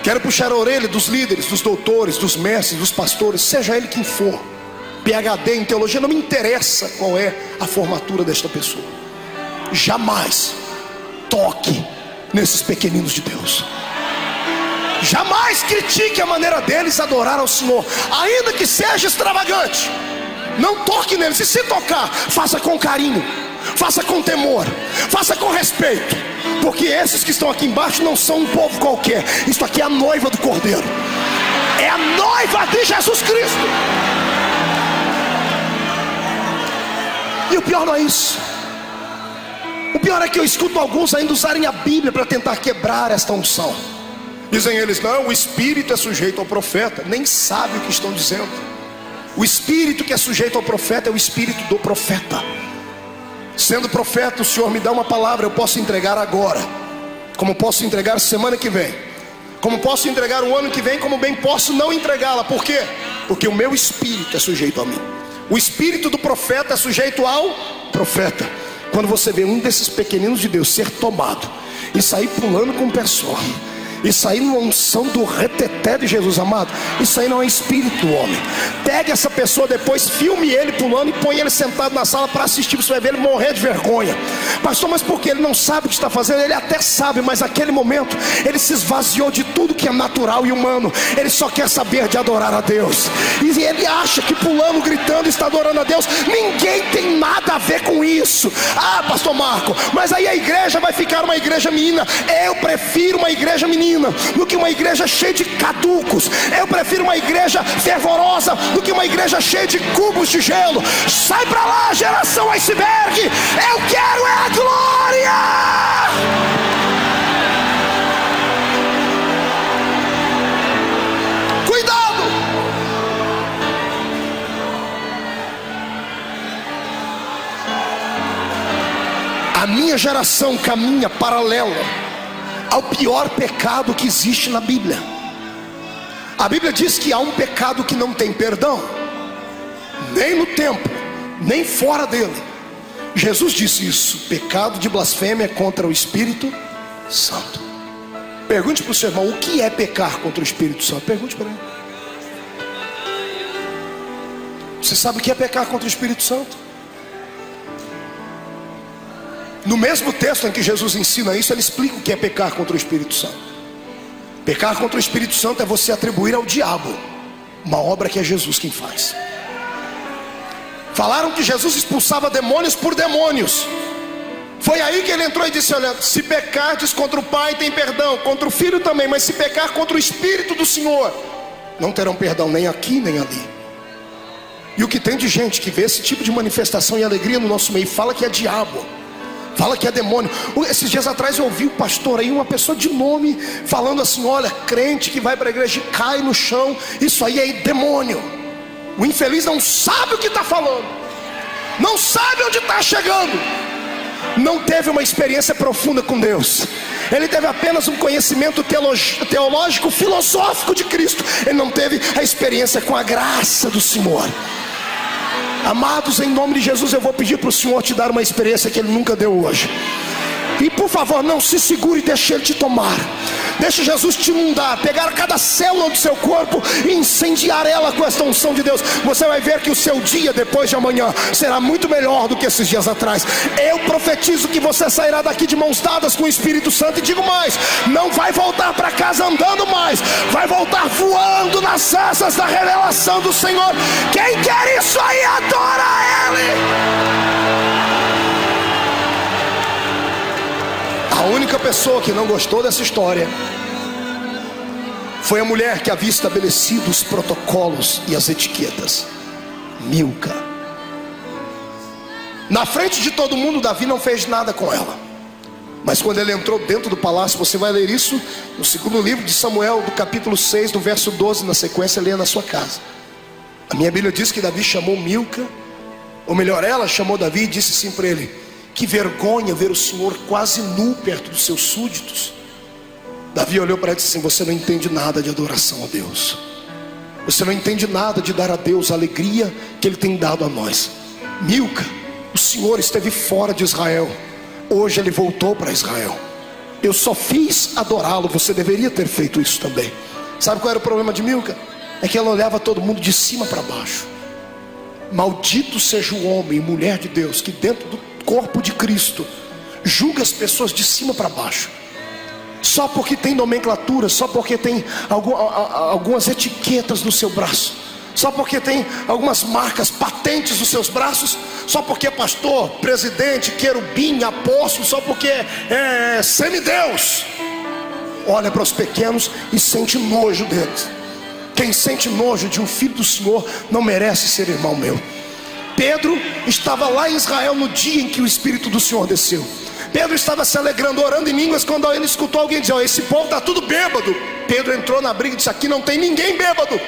Quero puxar a orelha dos líderes, dos doutores, dos mestres, dos pastores, seja ele quem for, PhD em teologia, não me interessa qual é a formatura desta pessoa. Jamais toque nesses pequeninos de Deus. Jamais critique a maneira deles adorar ao Senhor, ainda que seja extravagante. Não toque neles, e se tocar, faça com carinho, faça com temor, faça com respeito, porque esses que estão aqui embaixo não são um povo qualquer. Isso aqui é a noiva do Cordeiro, é a noiva de Jesus Cristo. E o pior não é isso. O pior é que eu escuto alguns ainda usarem a Bíblia para tentar quebrar esta unção. Dizem eles: não, o espírito é sujeito ao profeta. Nem sabe o que estão dizendo. O espírito que é sujeito ao profeta é o espírito do profeta. Sendo profeta, o Senhor me dá uma palavra, eu posso entregar agora, como posso entregar semana que vem, como posso entregar o ano que vem, como bem posso não entregá-la. Por quê? Porque o meu espírito é sujeito a mim. O espírito do profeta é sujeito ao profeta. Quando você vê um desses pequeninos de Deus ser tomado e sair pulando com o pessoal, isso aí não é unção do reteté de Jesus, amado. Isso aí não é espírito do homem. Pegue essa pessoa depois, filme ele pulando e põe ele sentado na sala para assistir. Você vai ver ele morrer de vergonha. Pastor, mas por que? Ele não sabe o que está fazendo. Ele até sabe, mas naquele momento ele se esvaziou de tudo que é natural e humano. Ele só quer saber de adorar a Deus. E ele acha que pulando, gritando, está adorando a Deus. Ninguém tem nada a ver com isso. Ah, pastor Marco, mas aí a igreja vai ficar uma igreja menina. Eu prefiro uma igreja menina do que uma igreja cheia de caducos. Eu prefiro uma igreja fervorosa do que uma igreja cheia de cubos de gelo. Sai pra lá, geração iceberg. Eu quero é a glória. Cuidado. A minha geração caminha paralela ao pior pecado que existe na Bíblia. A Bíblia diz que há um pecado que não tem perdão, nem no templo, nem fora dele. Jesus disse isso: pecado de blasfêmia contra o Espírito Santo. Pergunte para o seu irmão: o que é pecar contra o Espírito Santo? Pergunte para ele. Você sabe o que é pecar contra o Espírito Santo? No mesmo texto em que Jesus ensina isso, ele explica o que é pecar contra o Espírito Santo. Pecar contra o Espírito Santo é você atribuir ao diabo uma obra que é Jesus quem faz. Falaram que Jesus expulsava demônios por demônios. Foi aí que ele entrou e disse: olha, se pecardes contra o Pai tem perdão, contra o Filho também, mas se pecar contra o Espírito do Senhor, não terão perdão nem aqui nem ali. E o que tem de gente que vê esse tipo de manifestação e alegria no nosso meio, fala que é diabo, fala que é demônio. Esses dias atrás eu ouvi o pastor aí, uma pessoa de nome, falando assim: olha, crente que vai para a igreja e cai no chão, isso aí é demônio. O infeliz não sabe o que está falando, não sabe onde está chegando, não teve uma experiência profunda com Deus. Ele teve apenas um conhecimento teológico, filosófico de Cristo. Ele não teve a experiência com a graça do Senhor. Amados, em nome de Jesus, eu vou pedir para o Senhor te dar uma experiência que Ele nunca deu hoje. E por favor, não se segure e deixe Ele te tomar. Deixe Jesus te inundar, pegar cada célula do seu corpo e incendiar ela com esta unção de Deus. Você vai ver que o seu dia depois de amanhã será muito melhor do que esses dias atrás. Eu profetizo que você sairá daqui de mãos dadas com o Espírito Santo. E digo mais, não vai voltar para casa andando mais, vai voltar voando nas asas da revelação do Senhor. Quem quer isso aí, adora Ele. A única pessoa que não gostou dessa história foi a mulher que havia estabelecido os protocolos e as etiquetas, Milca. Na frente de todo mundo, Davi não fez nada com ela. Mas quando ele entrou dentro do palácio, você vai ler isso no segundo livro de Samuel, do capítulo 6, do verso 12, na sequência, leia na sua casa. A minha Bíblia diz que Davi chamou Milca, ou melhor, ela chamou Davi e disse assim para ele: que vergonha ver o Senhor quase nu perto dos seus súditos. Davi olhou para ela e disse assim: você não entende nada de adoração a Deus, você não entende nada de dar a Deus a alegria que Ele tem dado a nós. Milca, o Senhor esteve fora de Israel, hoje Ele voltou para Israel. Eu só fiz adorá-lo, você deveria ter feito isso também. Sabe qual era o problema de Milca? É que ela olhava todo mundo de cima para baixo. Maldito seja o homem e mulher de Deus que dentro do corpo de Cristo julga as pessoas de cima para baixo, só porque tem nomenclatura, só porque tem algumas etiquetas no seu braço, só porque tem algumas marcas, patentes nos seus braços, só porque é pastor, presidente, querubim, apóstolo, só porque é semideus. Olha para os pequenos e sente nojo deles. Quem sente nojo de um filho do Senhor não merece ser irmão meu. Pedro estava lá em Israel no dia em que o Espírito do Senhor desceu. Pedro estava se alegrando, orando em línguas, quando ele escutou alguém dizer: esse povo está tudo bêbado. Pedro entrou na briga e disse: aqui não tem ninguém bêbado.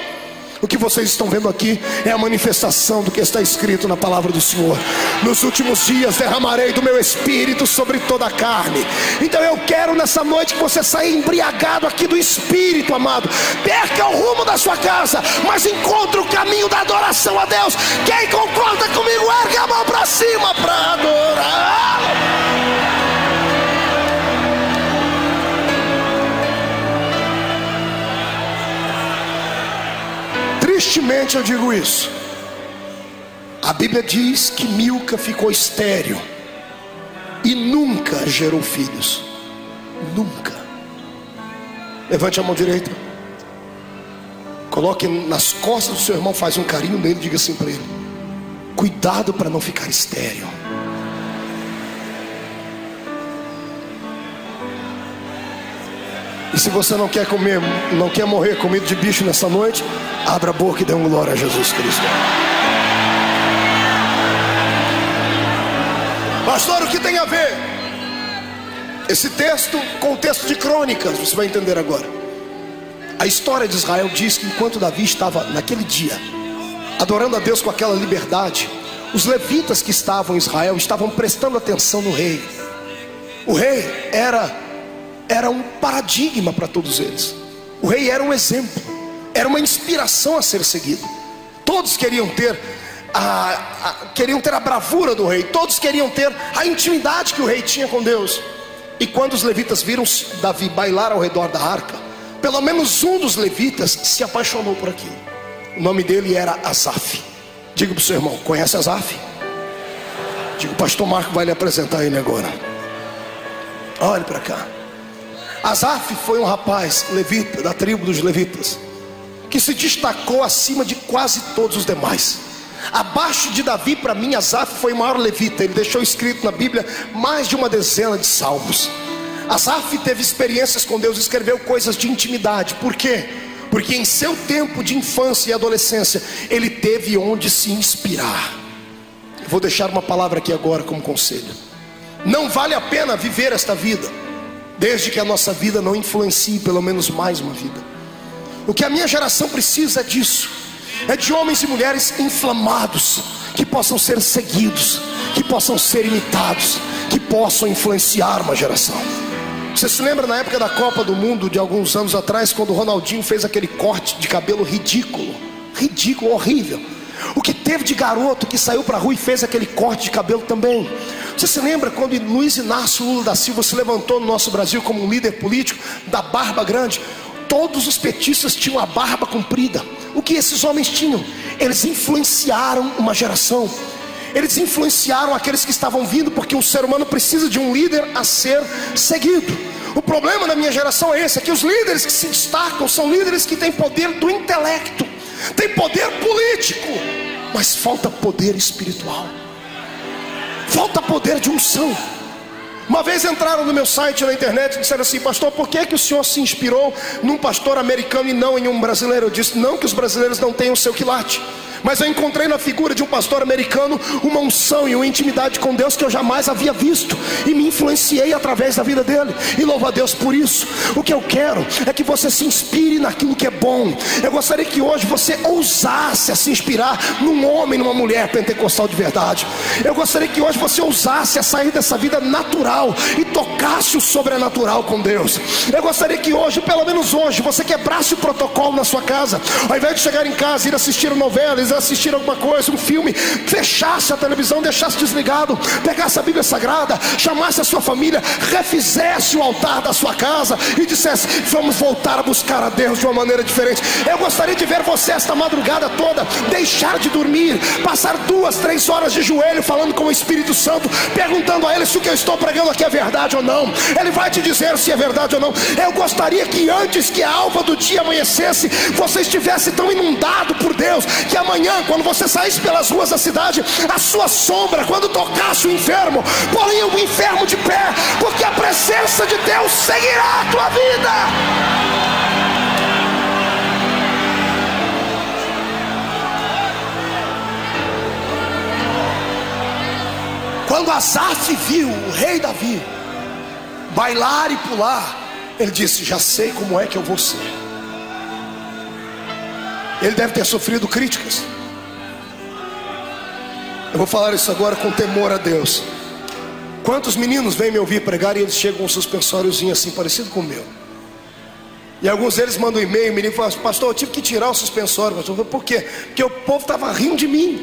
O que vocês estão vendo aqui é a manifestação do que está escrito na palavra do Senhor: nos últimos dias derramarei do meu Espírito sobre toda a carne. Então eu quero nessa noite que você saia embriagado aqui do Espírito, amado. Perca o rumo da sua casa, mas encontre o caminho da adoração a Deus. Quem concorda comigo, ergue a mão para cima para adorar. Tristemente eu digo isso. A Bíblia diz que Milca ficou estéril e nunca gerou filhos. Nunca. Levante a mão direita, coloque nas costas do seu irmão, faz um carinho nele e diga assim para ele: cuidado para não ficar estéril. E se você não quer comer, não quer morrer comido de bicho nessa noite, abra a boca e dê glória a Jesus Cristo. Pastor, o que tem a ver esse texto com o texto de Crônicas? Você vai entender agora. A história de Israel diz que enquanto Davi estava naquele dia adorando a Deus com aquela liberdade, os levitas que estavam em Israel estavam prestando atenção no rei. O rei era um paradigma para todos eles. O rei era um exemplo, era uma inspiração a ser seguido. Todos queriam ter a bravura do rei, todos queriam ter a intimidade que o rei tinha com Deus. E quando os levitas viram Davi bailar ao redor da arca, pelo menos um dos levitas se apaixonou por aquilo. O nome dele era Asaf. Diga para o seu irmão: conhece Asaf? Diga, o pastor Marco vai lhe apresentar ele agora. Olhe para cá. Asaf foi um rapaz levita, da tribo dos levitas, que se destacou acima de quase todos os demais. Abaixo de Davi, para mim, Asaf foi o maior levita. Ele deixou escrito na Bíblia mais de uma dezena de salmos. Asaf teve experiências com Deus, escreveu coisas de intimidade. Por quê? Porque em seu tempo de infância e adolescência, ele teve onde se inspirar. Eu vou deixar uma palavra aqui agora como conselho. Não vale a pena viver esta vida, desde que a nossa vida não influencie pelo menos mais uma vida. O que a minha geração precisa é disso. É de homens e mulheres inflamados, que possam ser seguidos, que possam ser imitados, que possam influenciar uma geração. Você se lembra na época da Copa do Mundo de alguns anos atrás, quando o Ronaldinho fez aquele corte de cabelo ridículo, horrível? O que teve de garoto que saiu para a rua e fez aquele corte de cabelo também? Você se lembra quando Luiz Inácio Lula da Silva se levantou no nosso Brasil como um líder político da barba grande? Todos os petistas tinham a barba comprida. O que esses homens tinham? Eles influenciaram uma geração. Eles influenciaram aqueles que estavam vindo, porque o ser humano precisa de um líder a ser seguido. O problema da minha geração é esse: é que os líderes que se destacam são líderes que têm poder do intelecto, têm poder político, mas falta poder espiritual, falta poder de unção. Uma vez entraram no meu site na internet e disseram assim: pastor, por que o senhor se inspirou num pastor americano e não em um brasileiro? Eu disse: não que os brasileiros não tenham o seu quilate, mas eu encontrei na figura de um pastor americano uma unção e uma intimidade com Deus que eu jamais havia visto, e me influenciei através da vida dele, e louvo a Deus por isso. O que eu quero é que você se inspire naquilo que é bom. Eu gostaria que hoje você ousasse a se inspirar num homem, numa mulher pentecostal de verdade. Eu gostaria que hoje você ousasse a sair dessa vida natural e tocasse o sobrenatural com Deus. Eu gostaria que hoje, pelo menos hoje, você quebrasse o protocolo na sua casa. Ao invés de chegar em casa e ir assistir novelas, assistir alguma coisa, um filme, fechasse a televisão, deixasse desligado, pegasse a Bíblia Sagrada, chamasse a sua família, refizesse o altar da sua casa e dissesse: vamos voltar a buscar a Deus de uma maneira diferente. Eu gostaria de ver você esta madrugada toda deixar de dormir, passar 2, 3 horas de joelho falando com o Espírito Santo, perguntando a Ele se o que eu estou pregando aqui é verdade ou não. Ele vai te dizer se é verdade ou não. Eu gostaria que antes que a alva do dia amanhecesse, você estivesse tão inundado por Deus, que amanhã, quando você saísse pelas ruas da cidade, a sua sombra, quando tocasse o enfermo, poria o enfermo de pé, porque a presença de Deus seguirá a tua vida. Quando Asaf viu o rei Davi bailar e pular, ele disse: já sei como é que eu vou ser. Ele deve ter sofrido críticas. Eu vou falar isso agora com temor a Deus. Quantos meninos vêm me ouvir pregar e eles chegam com um suspensóriozinho assim, parecido com o meu? E alguns deles mandam um e-mail, o menino fala: pastor, eu tive que tirar o suspensório. Pastor, por quê? Porque o povo estava rindo de mim,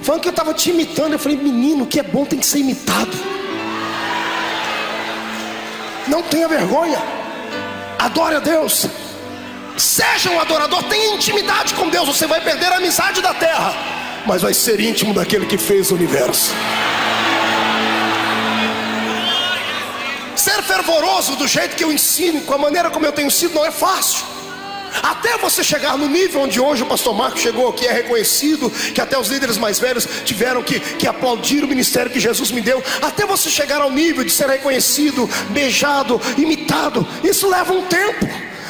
falando que eu estava te imitando. Eu falei: menino, o que é bom tem que ser imitado. Não tenha vergonha, adore a Deus, seja um adorador, tenha intimidade com Deus. Você vai perder a amizade da terra, mas vai ser íntimo daquele que fez o universo. Ser fervoroso do jeito que eu ensino, com a maneira como eu tenho sido, não é fácil. Até você chegar no nível onde hoje o pastor Marco chegou, que é reconhecido, que até os líderes mais velhos tiveram que aplaudir o ministério que Jesus me deu. Até você chegar ao nível de ser reconhecido, beijado, imitado, isso leva um tempo,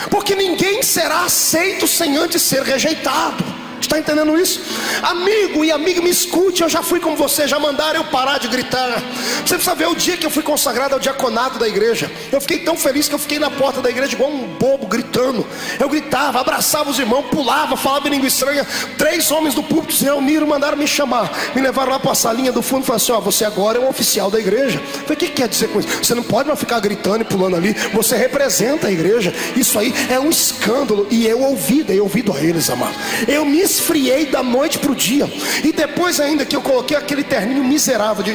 porque ninguém será aceito sem antes ser rejeitado. Está entendendo isso? Amigo e amiga, me escute. Eu já fui como você, já mandaram eu parar de gritar. Você precisa ver o dia que eu fui consagrado ao diaconato da igreja. Eu fiquei tão feliz que eu fiquei na porta da igreja igual um bobo, gritando. Eu gritava, abraçava os irmãos, pulava, falava em língua estranha. 3 homens do púlpito se reuniram, mandaram me chamar, me levaram lá para a salinha do fundo e falaram assim: ó, você agora é um oficial da igreja. Eu falei: o que quer dizer com isso? Você não pode mais ficar gritando e pulando ali, você representa a igreja. Isso aí é um escândalo. E eu ouvi, dei ouvido a eles, amado. Eu me esfriei da noite para o dia. E depois ainda que eu coloquei aquele terninho miserável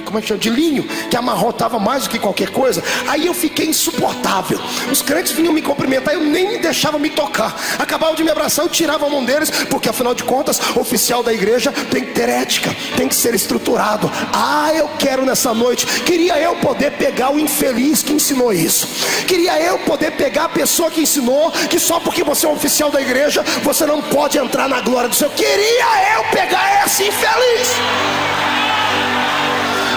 como é que chama? De linho, que amarrotava mais do que qualquer coisa. Aí eu fiquei insuportável. Os crentes vinham me cumprimentar, eu nem me deixava me tocar. Acabavam de me abraçar, eu tirava a mão deles, porque afinal de contas, oficial da igreja tem que ter ética, tem que ser estruturado. Eu quero nessa noite, queria eu poder pegar o infeliz que ensinou isso. Queria eu poder pegar a pessoa que ensinou que só porque você é um oficial da igreja, você não pode entrar na glória do Senhor. Queria eu pegar esse infeliz.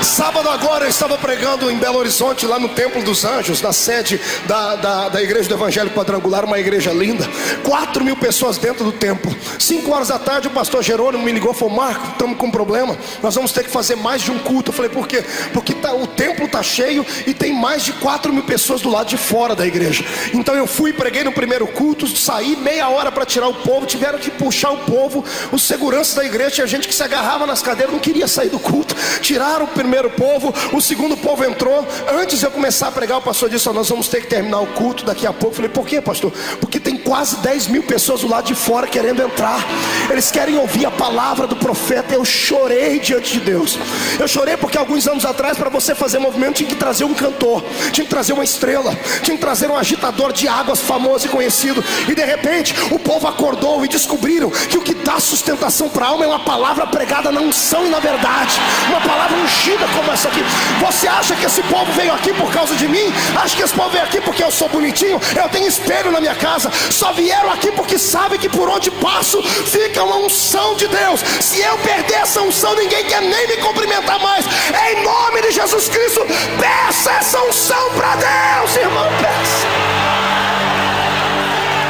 Sábado agora eu estava pregando em Belo Horizonte, lá no Templo dos Anjos, na sede da Igreja do Evangelho Quadrangular, uma igreja linda. 4.000 pessoas dentro do templo. 5 horas da tarde o pastor Jerônimo me ligou e falou: Marco, estamos com um problema, nós vamos ter que fazer mais de um culto. Eu falei: por quê? Porque o templo está cheio e tem mais de 4.000 pessoas do lado de fora da igreja. Então eu fui, preguei no primeiro culto, saí meia hora para tirar o povo, tiveram que puxar o povo, os seguranças da igreja, tinha gente que se agarrava nas cadeiras, não queria sair do culto. Tiraram o primeiro povo, o segundo povo entrou. Antes de eu começar a pregar, o pastor disse: nós vamos ter que terminar o culto daqui a pouco. Eu falei: por quê, pastor? Porque tem quase 10.000 pessoas do lado de fora querendo entrar. Eles querem ouvir a palavra do profeta. Eu chorei diante de Deus. Eu chorei porque alguns anos atrás, para você fazer movimento, tinha que trazer um cantor, tinha que trazer uma estrela, tinha que trazer um agitador de águas famoso e conhecido. E de repente o povo acordou e descobriram que o que dá sustentação para a alma é uma palavra pregada na unção e na verdade, uma palavra ungida como essa aqui. Você acha que esse povo veio aqui por causa de mim? Acha que esse povo veio aqui porque eu sou bonitinho? Eu tenho espelho na minha casa. Só vieram aqui porque sabem que por onde passo fica uma unção de Deus. Se eu perder essa unção, ninguém quer nem me cumprimentar mais. Em nome de Jesus Cristo, peça essa unção para Deus, irmão.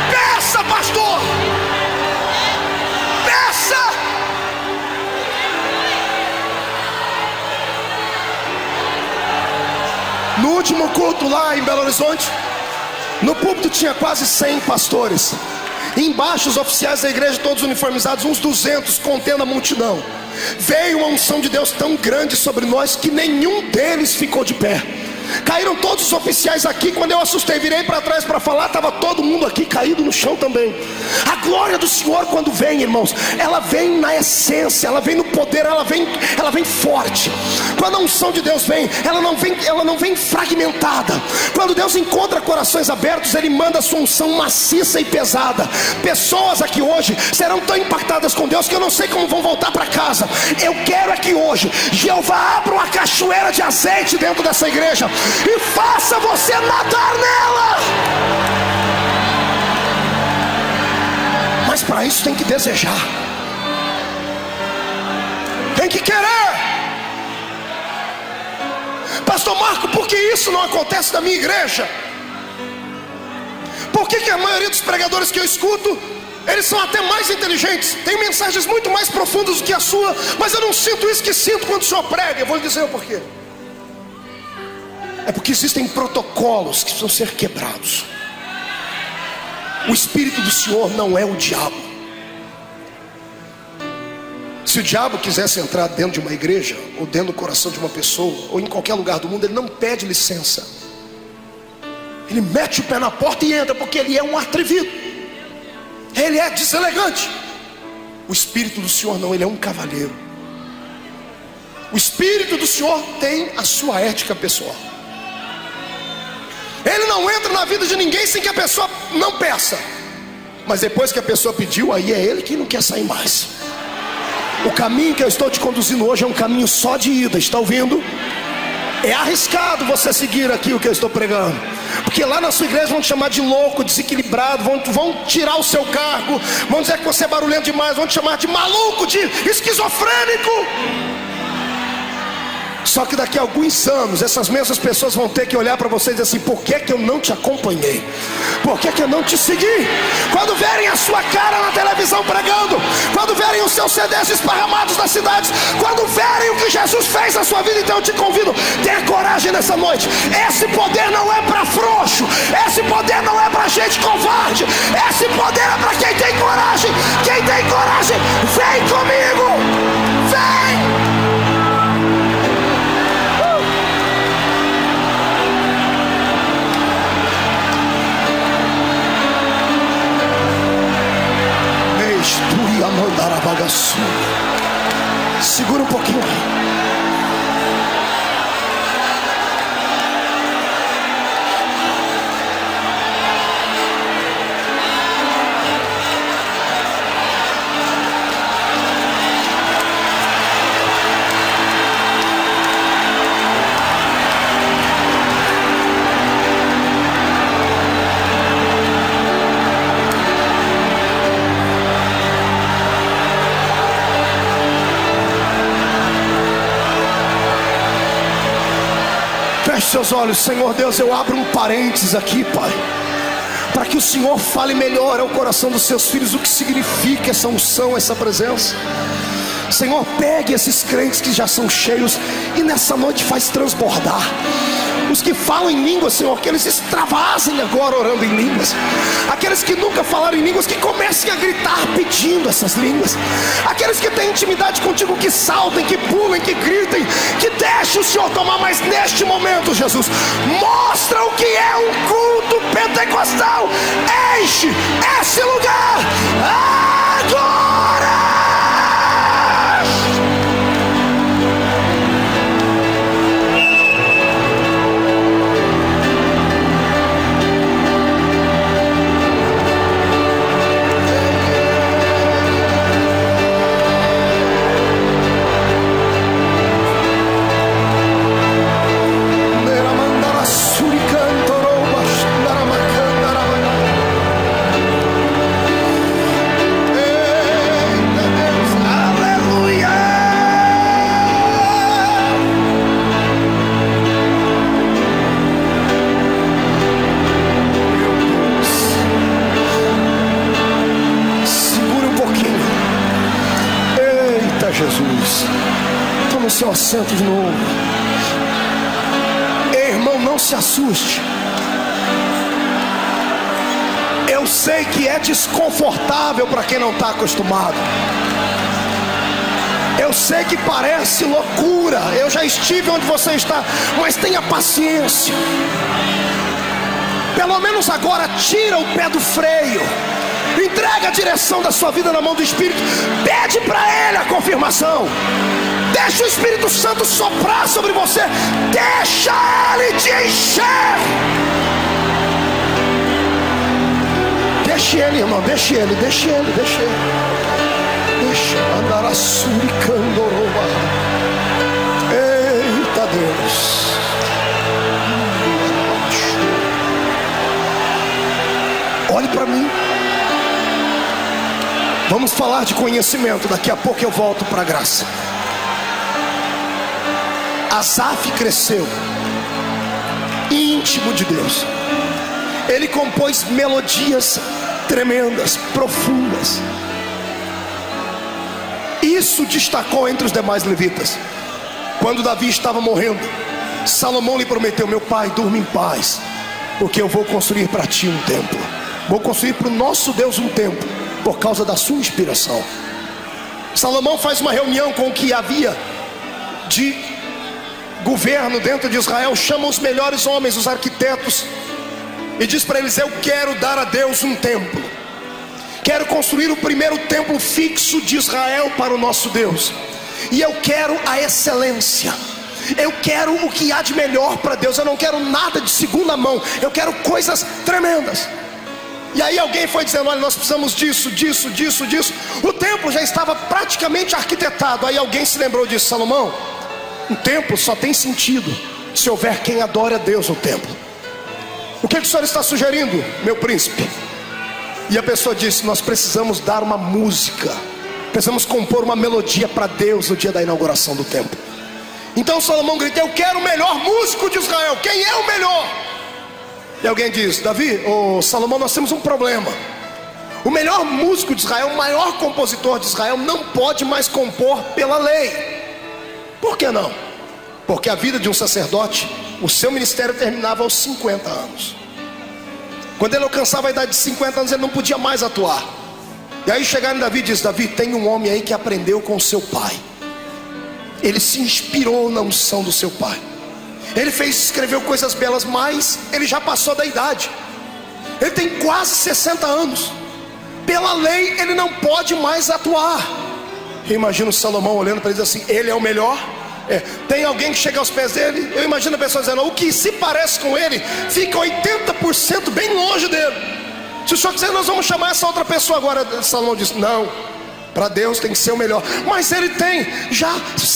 Peça, pastor. Peça. No último culto lá em Belo Horizonte, no púlpito tinha quase 100 pastores. Embaixo os oficiais da igreja, todos uniformizados, uns 200, contendo a multidão. Veio uma unção de Deus tão grande sobre nós que nenhum deles ficou de pé. Caíram todos os oficiais aqui. Quando eu assustei, virei para trás para falar, estava todo mundo aqui caído no chão também. A glória do Senhor, quando vem, irmãos, ela vem na essência, ela vem no poder, ela vem forte. Quando a unção de Deus vem, ela não vem fragmentada. Quando Deus encontra corações abertos, Ele manda a sua unção maciça e pesada. Pessoas aqui hoje serão tão impactadas com Deus que eu não sei como vão voltar para casa. Eu quero é que hoje Jeová abra uma cachoeira de azeite dentro dessa igreja e faça você nadar nela. Mas para isso tem que desejar, tem que querer. Pastor Marco, por que isso não acontece na minha igreja? Por que a maioria dos pregadores que eu escuto, eles são até mais inteligentes, têm mensagens muito mais profundas do que a sua, mas eu não sinto isso que sinto quando o senhor prega? Eu vou lhe dizer o porquê. É porque existem protocolos que precisam ser quebrados. O Espírito do Senhor não é o diabo. Se o diabo quisesse entrar dentro de uma igreja, ou dentro do coração de uma pessoa, ou em qualquer lugar do mundo, ele não pede licença. Ele mete o pé na porta e entra, porque ele é um atrevido, ele é deselegante. O Espírito do Senhor não, ele é um cavalheiro. O Espírito do Senhor tem a sua ética pessoal. Ele não entra na vida de ninguém sem que a pessoa não peça. Mas depois que a pessoa pediu, aí é ele que não quer sair mais. O caminho que eu estou te conduzindo hoje é um caminho só de ida, está ouvindo? É arriscado você seguir aqui o que eu estou pregando, porque lá na sua igreja vão te chamar de louco, desequilibrado, vão tirar o seu cargo, vão dizer que você é barulhento demais, vão te chamar de maluco, de esquizofrênico. Só que daqui a alguns anos, essas mesmas pessoas vão ter que olhar para você e dizer assim: por que que eu não te acompanhei? Por que que eu não te segui? Quando verem a sua cara na televisão pregando, quando verem os seus CDs esparramados nas cidades, quando verem o que Jesus fez na sua vida, então eu te convido, tenha coragem nessa noite. Esse poder não é para frouxo, esse poder não é para gente covarde, esse poder é para quem tem coragem. Quem tem coragem, vem comigo, vem! bagaçu. Segura um pouquinho aí. Feche seus olhos. Senhor Deus, eu abro um parênteses aqui, Pai, para que o Senhor fale melhor ao coração dos seus filhos o que significa essa unção, essa presença. Senhor, pegue esses crentes que já são cheios e nessa noite faz transbordar. Os que falam em línguas, Senhor, que eles extravasem agora orando em línguas. Aqueles que nunca falaram em línguas, que comecem a gritar pedindo essas línguas. Aqueles que têm intimidade contigo, que saltem, que pulem, que gritem, que deixem o Senhor tomar. Mas neste momento, Jesus, mostra o que é um culto pentecostal. Enche esse lugar agora. Jesus, toma o seu assento de novo. Ei, irmão, não se assuste. Eu sei que é desconfortável para quem não está acostumado. Eu sei que parece loucura. Eu já estive onde você está, mas tenha paciência. Pelo menos agora tira o pé do freio. Entrega a direção da sua vida na mão do Espírito. Pede para Ele a confirmação. Deixa o Espírito Santo soprar sobre você. Deixa Ele te encher. Deixa Ele, irmão, deixa Ele, deixa Ele, deixa Ele. Deixa andar a suricandoroba. Eita Deus. Olhe para mim. Vamos falar de conhecimento. Daqui a pouco eu volto para a graça. Asaf cresceu íntimo de Deus. Ele compôs melodias tremendas, profundas. Isso destacou entre os demais levitas. Quando Davi estava morrendo, Salomão lhe prometeu: meu pai, durma em paz, porque eu vou construir para ti um templo. Vou construir para o nosso Deus um templo, por causa da sua inspiração. Salomão faz uma reunião com o que havia de governo dentro de Israel, chama os melhores homens, os arquitetos, e diz para eles: eu quero dar a Deus um templo. Quero construir o primeiro templo fixo de Israel para o nosso Deus. E eu quero a excelência. Eu quero o que há de melhor para Deus. Eu não quero nada de segunda mão. Eu quero coisas tremendas. E aí alguém foi dizendo: olha, nós precisamos disso, disso, disso, disso. O templo já estava praticamente arquitetado. Aí alguém se lembrou disso: Salomão, um templo só tem sentido se houver quem adore a Deus no templo. O que o senhor está sugerindo, meu príncipe? E a pessoa disse: nós precisamos dar uma música, precisamos compor uma melodia para Deus no dia da inauguração do templo. Então Salomão grita: eu quero o melhor músico de Israel. Quem é o melhor? E alguém diz: Davi, Salomão, nós temos um problema. O melhor músico de Israel, o maior compositor de Israel, não pode mais compor pela lei. Por que não? Porque a vida de um sacerdote, o seu ministério terminava aos 50 anos. Quando ele alcançava a idade de 50 anos, ele não podia mais atuar. E aí chegaram em Davi e diz: Davi, tem um homem aí que aprendeu com o seu pai. Ele se inspirou na unção do seu pai. Ele escreveu coisas belas, mas ele já passou da idade. Ele tem quase 60 anos. Pela lei ele não pode mais atuar. Eu imagino Salomão olhando para ele e diz assim: ele é o melhor. Tem alguém que chega aos pés dele, eu imagino a pessoa dizendo: o que se parece com ele fica 80% bem longe dele. Se o senhor quiser, nós vamos chamar essa outra pessoa agora. Salomão diz: não, para Deus tem que ser o melhor. Mas ele tem já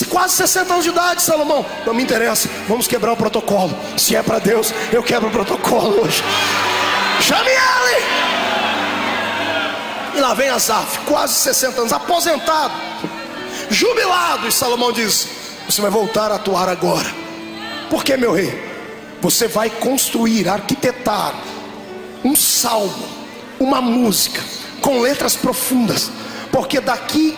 quase 60 anos de idade, Salomão. Não me interessa, vamos quebrar o protocolo. Se é para Deus, eu quebro o protocolo hoje. Chame ele. E lá vem Asaf, quase 60 anos, aposentado, jubilado. E Salomão diz: você vai voltar a atuar agora. Por que, meu rei? Você vai construir, arquitetar um salmo, uma música com letras profundas, porque daqui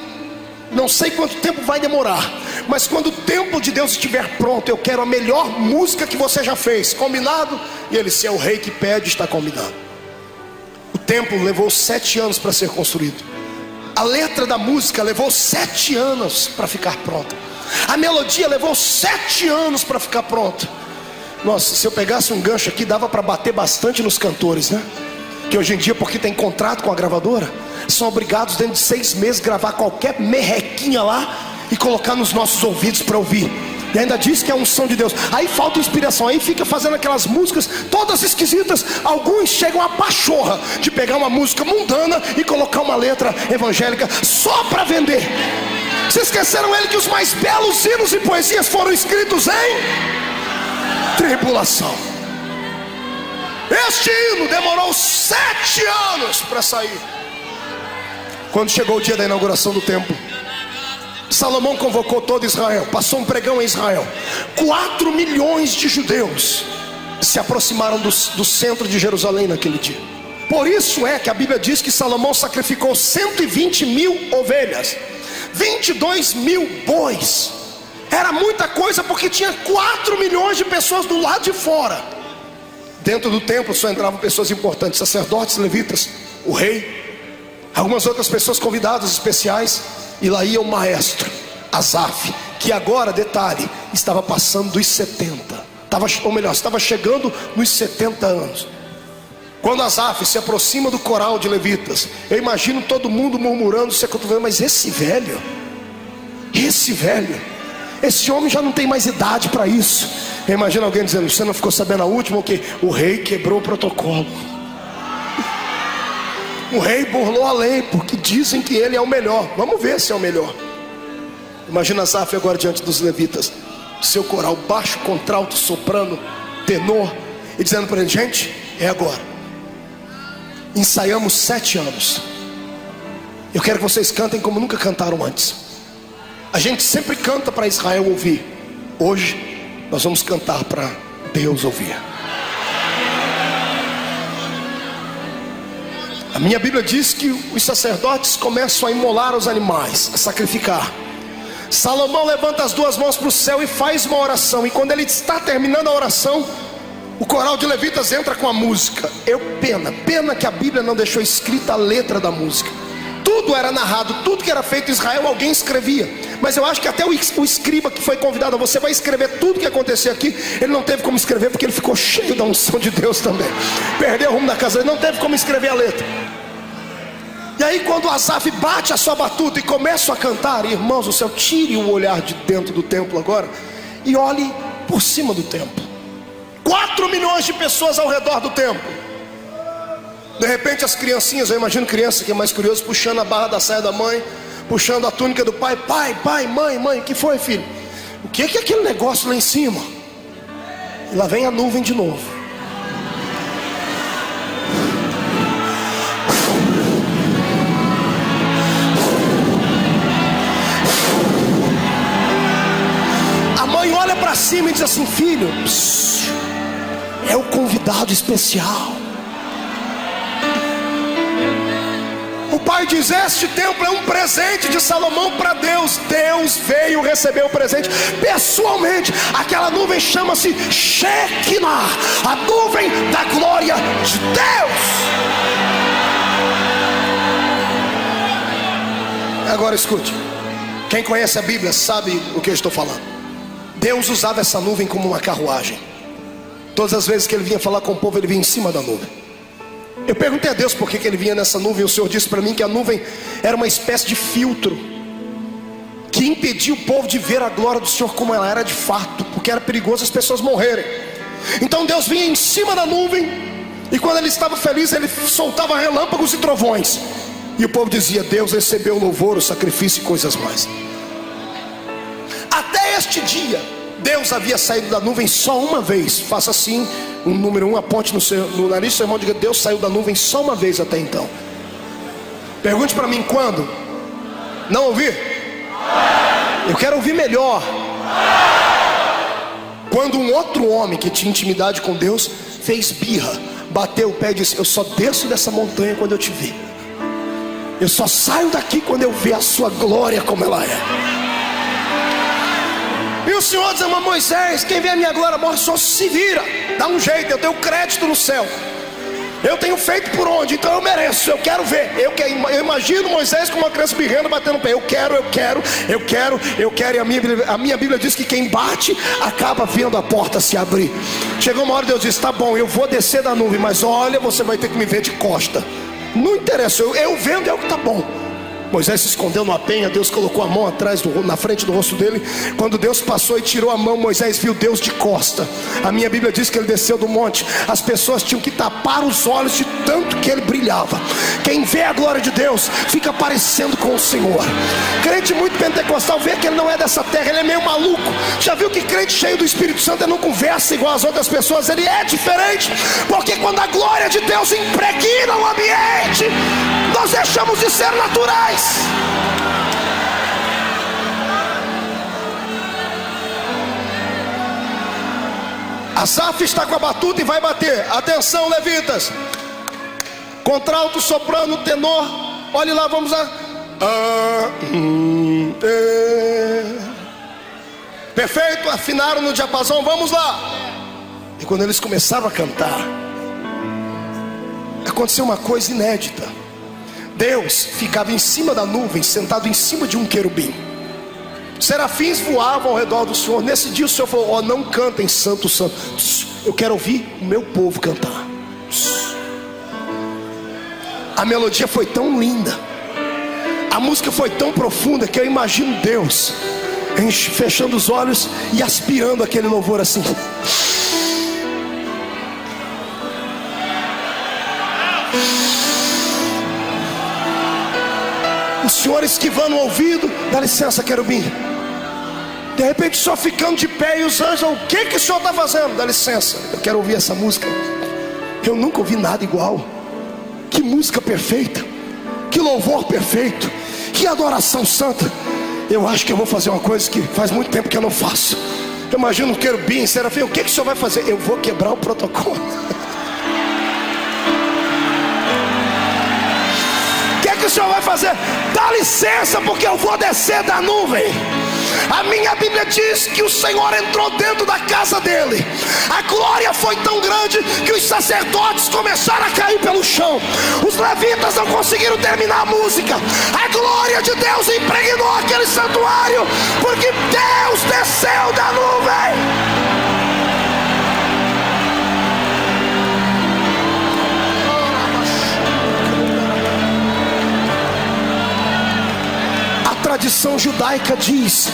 não sei quanto tempo vai demorar, mas quando o templo de Deus estiver pronto, eu quero a melhor música que você já fez. Combinado? E ele: se é o rei que pede, está combinado. O templo levou 7 anos para ser construído. A letra da música levou 7 anos para ficar pronta. A melodia levou 7 anos para ficar pronta. Nossa, se eu pegasse um gancho aqui, dava para bater bastante nos cantores, né? Que hoje em dia, porque tem contrato com a gravadora, são obrigados dentro de 6 meses gravar qualquer merrequinha lá e colocar nos nossos ouvidos para ouvir. E ainda diz que é a unção de Deus. Aí falta inspiração, aí fica fazendo aquelas músicas todas esquisitas. Alguns chegam a pachorra de pegar uma música mundana e colocar uma letra evangélica só para vender. Vocês esqueceram ele que os mais belos hinos e poesias foram escritos em tribulação. Este hino demorou 7 anos para sair. Quando chegou o dia da inauguração do templo, Salomão convocou todo Israel, passou um pregão em Israel. 4 milhões de judeus se aproximaram do centro de Jerusalém naquele dia. Por isso é que a Bíblia diz que Salomão sacrificou 120 mil ovelhas, 22 mil bois. Era muita coisa, porque tinha 4 milhões de pessoas do lado de fora. Dentro do templo só entravam pessoas importantes: sacerdotes, levitas, o rei, algumas outras pessoas convidadas especiais. E lá ia o maestro Asaf, que agora, detalhe, estava passando dos 70, estava chegando nos 70 anos. Quando Asaf se aproxima do coral de levitas, eu imagino todo mundo murmurando, mas esse velho, esse homem já não tem mais idade para isso. Eu imagino alguém dizendo: você não ficou sabendo a última? O que? O rei quebrou o protocolo. O rei burlou a lei, porque dizem que ele é o melhor. Vamos ver se é o melhor. Imagina Asaf agora diante dos levitas, seu coral baixo, contralto, soprano, tenor, e dizendo para ele: gente, é agora. Ensaiamos 7 anos. Eu quero que vocês cantem como nunca cantaram antes. A gente sempre canta para Israel ouvir. Hoje nós vamos cantar para Deus ouvir. A minha Bíblia diz que os sacerdotes começam a imolar os animais, a sacrificar. Salomão levanta as 2 mãos para o céu e faz uma oração. E quando ele está terminando a oração, o coral de levitas entra com a música. Pena que a Bíblia não deixou escrita a letra da música. Tudo era narrado, tudo que era feito em Israel alguém escrevia. Mas eu acho que até o escriba que foi convidado: você vai escrever tudo que aconteceu aqui. Ele não teve como escrever, porque ele ficou cheio da unção de Deus também. Perdeu o rumo da casa, ele não teve como escrever a letra. E aí quando Asaf bate a sua batuta e começa a cantar, irmãos do céu, tire o olhar de dentro do templo agora e olhe por cima do templo. 4 milhões de pessoas ao redor do templo. De repente as criancinhas, eu imagino criança que é mais curioso, puxando a barra da saia da mãe, puxando a túnica do pai. Pai, mãe, o que foi, filho? O que é aquele negócio lá em cima? E lá vem a nuvem de novo. A mãe olha para cima e diz assim: filho, é o convidado especial. O pai diz: este templo é um presente de Salomão para Deus. Deus veio receber o presente pessoalmente. Aquela nuvem chama-se Shekinah, a nuvem da glória de Deus. Agora escute, quem conhece a Bíblia sabe o que eu estou falando. Deus usava essa nuvem como uma carruagem. Todas as vezes que ele vinha falar com o povo, ele vinha em cima da nuvem. Eu perguntei a Deus por que ele vinha nessa nuvem. O Senhor disse para mim que a nuvem era uma espécie de filtro. que impedia o povo de ver a glória do Senhor como ela era de fato, porque era perigoso as pessoas morrerem. Então Deus vinha em cima da nuvem, e quando ele estava feliz, ele soltava relâmpagos e trovões, e o povo dizia: Deus recebeu o louvor, o sacrifício e coisas mais. Até este dia, Deus havia saído da nuvem só uma vez. Faça assim, um número 1, aponte no nariz do seu irmão e diga: Deus saiu da nuvem só uma vez até então. Pergunte para mim quando. Não ouvi? Eu quero ouvir melhor. Quando um outro homem que tinha intimidade com Deus fez birra, bateu o pé e disse: eu só desço dessa montanha quando eu te ver. Eu só saio daqui quando eu ver a sua glória como ela é. E o Senhor diz: mas Moisés, quem vê a minha glória morre. Só se vira, dá um jeito, eu tenho crédito no céu, eu tenho feito por onde, então eu mereço, eu quero ver. Eu imagino Moisés com uma criança birrando, batendo o pé. Eu quero. E a minha Bíblia diz que quem bate acaba vendo a porta se abrir. Chegou uma hora, Deus disse: tá bom, eu vou descer da nuvem, mas olha, você vai ter que me ver de costa. Não interessa, eu vendo é o que tá bom. Moisés se escondeu numa penha, Deus colocou a mão atrás, na frente do rosto dele. Quando Deus passou e tirou a mão, Moisés viu Deus de costa. A minha Bíblia diz que ele desceu do monte. As pessoas tinham que tapar os olhos de tanto que ele brilhava. Quem vê a glória de Deus fica parecendo com o Senhor. Crente muito pentecostal vê que ele não é dessa terra, ele é meio maluco. Já viu que crente cheio do Espírito Santo ele não conversa igual as outras pessoas? Ele é diferente, porque quando a glória de Deus impregna o ambiente, nós deixamos de ser naturais. Asaf está com a batuta e vai bater. Atenção, levitas, contralto, soprano, tenor. Olhe lá, vamos lá. Perfeito, afinaram no diapasão, vamos lá. E quando eles começaram a cantar, aconteceu uma coisa inédita. Deus ficava em cima da nuvem, sentado em cima de um querubim. Serafins voavam ao redor do Senhor. Nesse dia o Senhor falou: ó, não cantem santo, santo. Eu quero ouvir o meu povo cantar. A melodia foi tão linda, a música foi tão profunda, que eu imagino Deus fechando os olhos e aspirando aquele louvor assim. O Senhor esquivando o ouvido: dá licença, querubim. De repente só ficando de pé, e os anjos: o que o Senhor está fazendo? Dá licença, eu quero ouvir essa música. Eu nunca ouvi nada igual. Que música perfeita, que louvor perfeito, que adoração santa. Eu acho que eu vou fazer uma coisa que faz muito tempo que eu não faço. Eu imagino o querubim, serafim: o que o Senhor vai fazer? Eu vou quebrar o protocolo. O que o Senhor vai fazer? Dá licença, porque eu vou descer da nuvem. A minha Bíblia diz que o Senhor entrou dentro da casa dele. A glória foi tão grande que os sacerdotes começaram a cair pelo chão. Os levitas não conseguiram terminar a música. A glória de Deus impregnou aquele santuário, porque Deus desceu da nuvem. A tradição judaica diz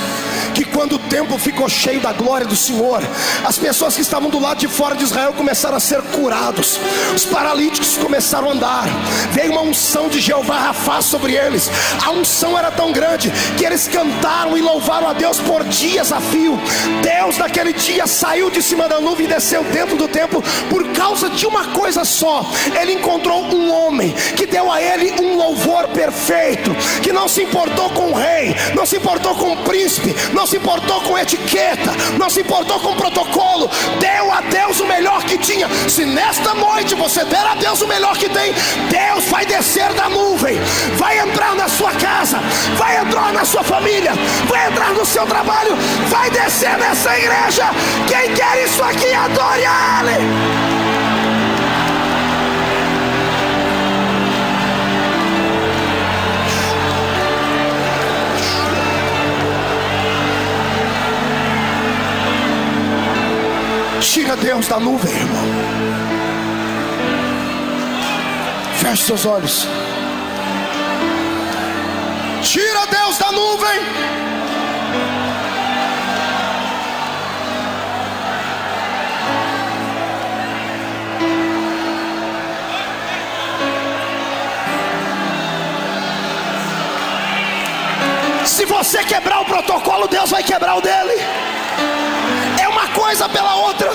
que quando o templo ficou cheio da glória do Senhor, as pessoas que estavam do lado de fora de Israel começaram a ser curados, os paralíticos começaram a andar, veio uma unção de Jeová Rafá sobre eles. A unção era tão grande que eles cantaram e louvaram a Deus por dias a fio. Deus naquele dia saiu de cima da nuvem e desceu dentro do templo por causa de uma coisa só: ele encontrou um homem que deu a ele um louvor perfeito, que não se importou com o rei, não se importou com o príncipe, não se importou com etiqueta, não se importou com protocolo. Deu a Deus o melhor que tinha. Se nesta noite você der a Deus o melhor que tem, Deus vai descer da nuvem, vai entrar na sua casa, vai entrar na sua família, vai entrar no seu trabalho, vai descer nessa igreja. Quem quer isso aqui, adore a Ele. Tira Deus da nuvem, irmão. Feche seus olhos. Tira Deus da nuvem. você quebrar o protocolo, Deus vai quebrar o dele. É uma coisa pela outra.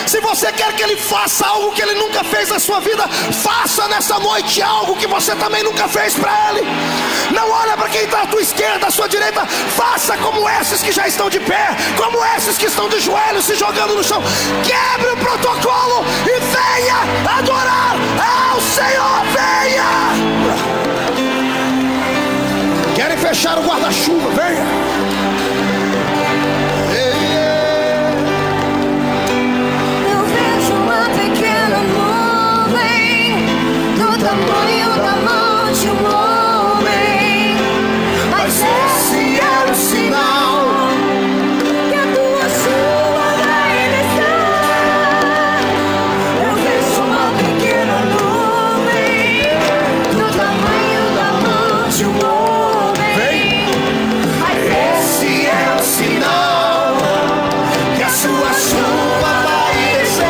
Se você quer que Ele faça algo que Ele nunca fez na sua vida, faça nessa noite algo que você também nunca fez para Ele. Não olha para quem está à tua esquerda, à sua direita. Faça como esses que já estão de pé, como esses que estão de joelhos se jogando no chão. Quebre o protocolo e venha adorar ao Senhor. Venha. Querem fechar o guarda-chuva? Venha. Tamanho da mão de um homem, mas esse é o sinal que a tua chuva vai descer. Eu vejo uma pequena nuvem do tamanho da mão de um homem, mas esse é o sinal que a sua chuva vai descer.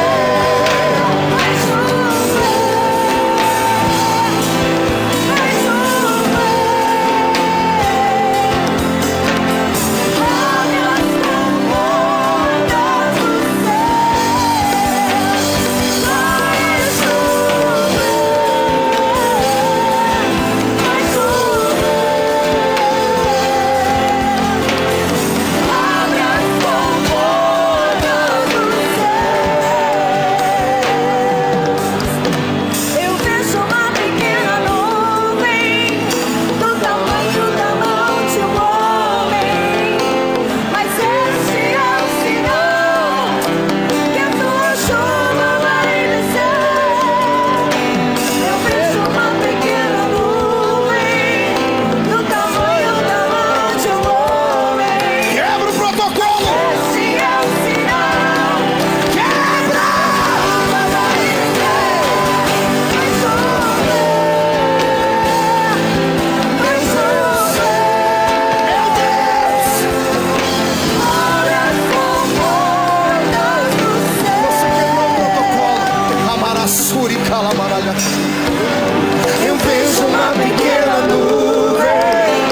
Eu vejo uma pequena nuvem.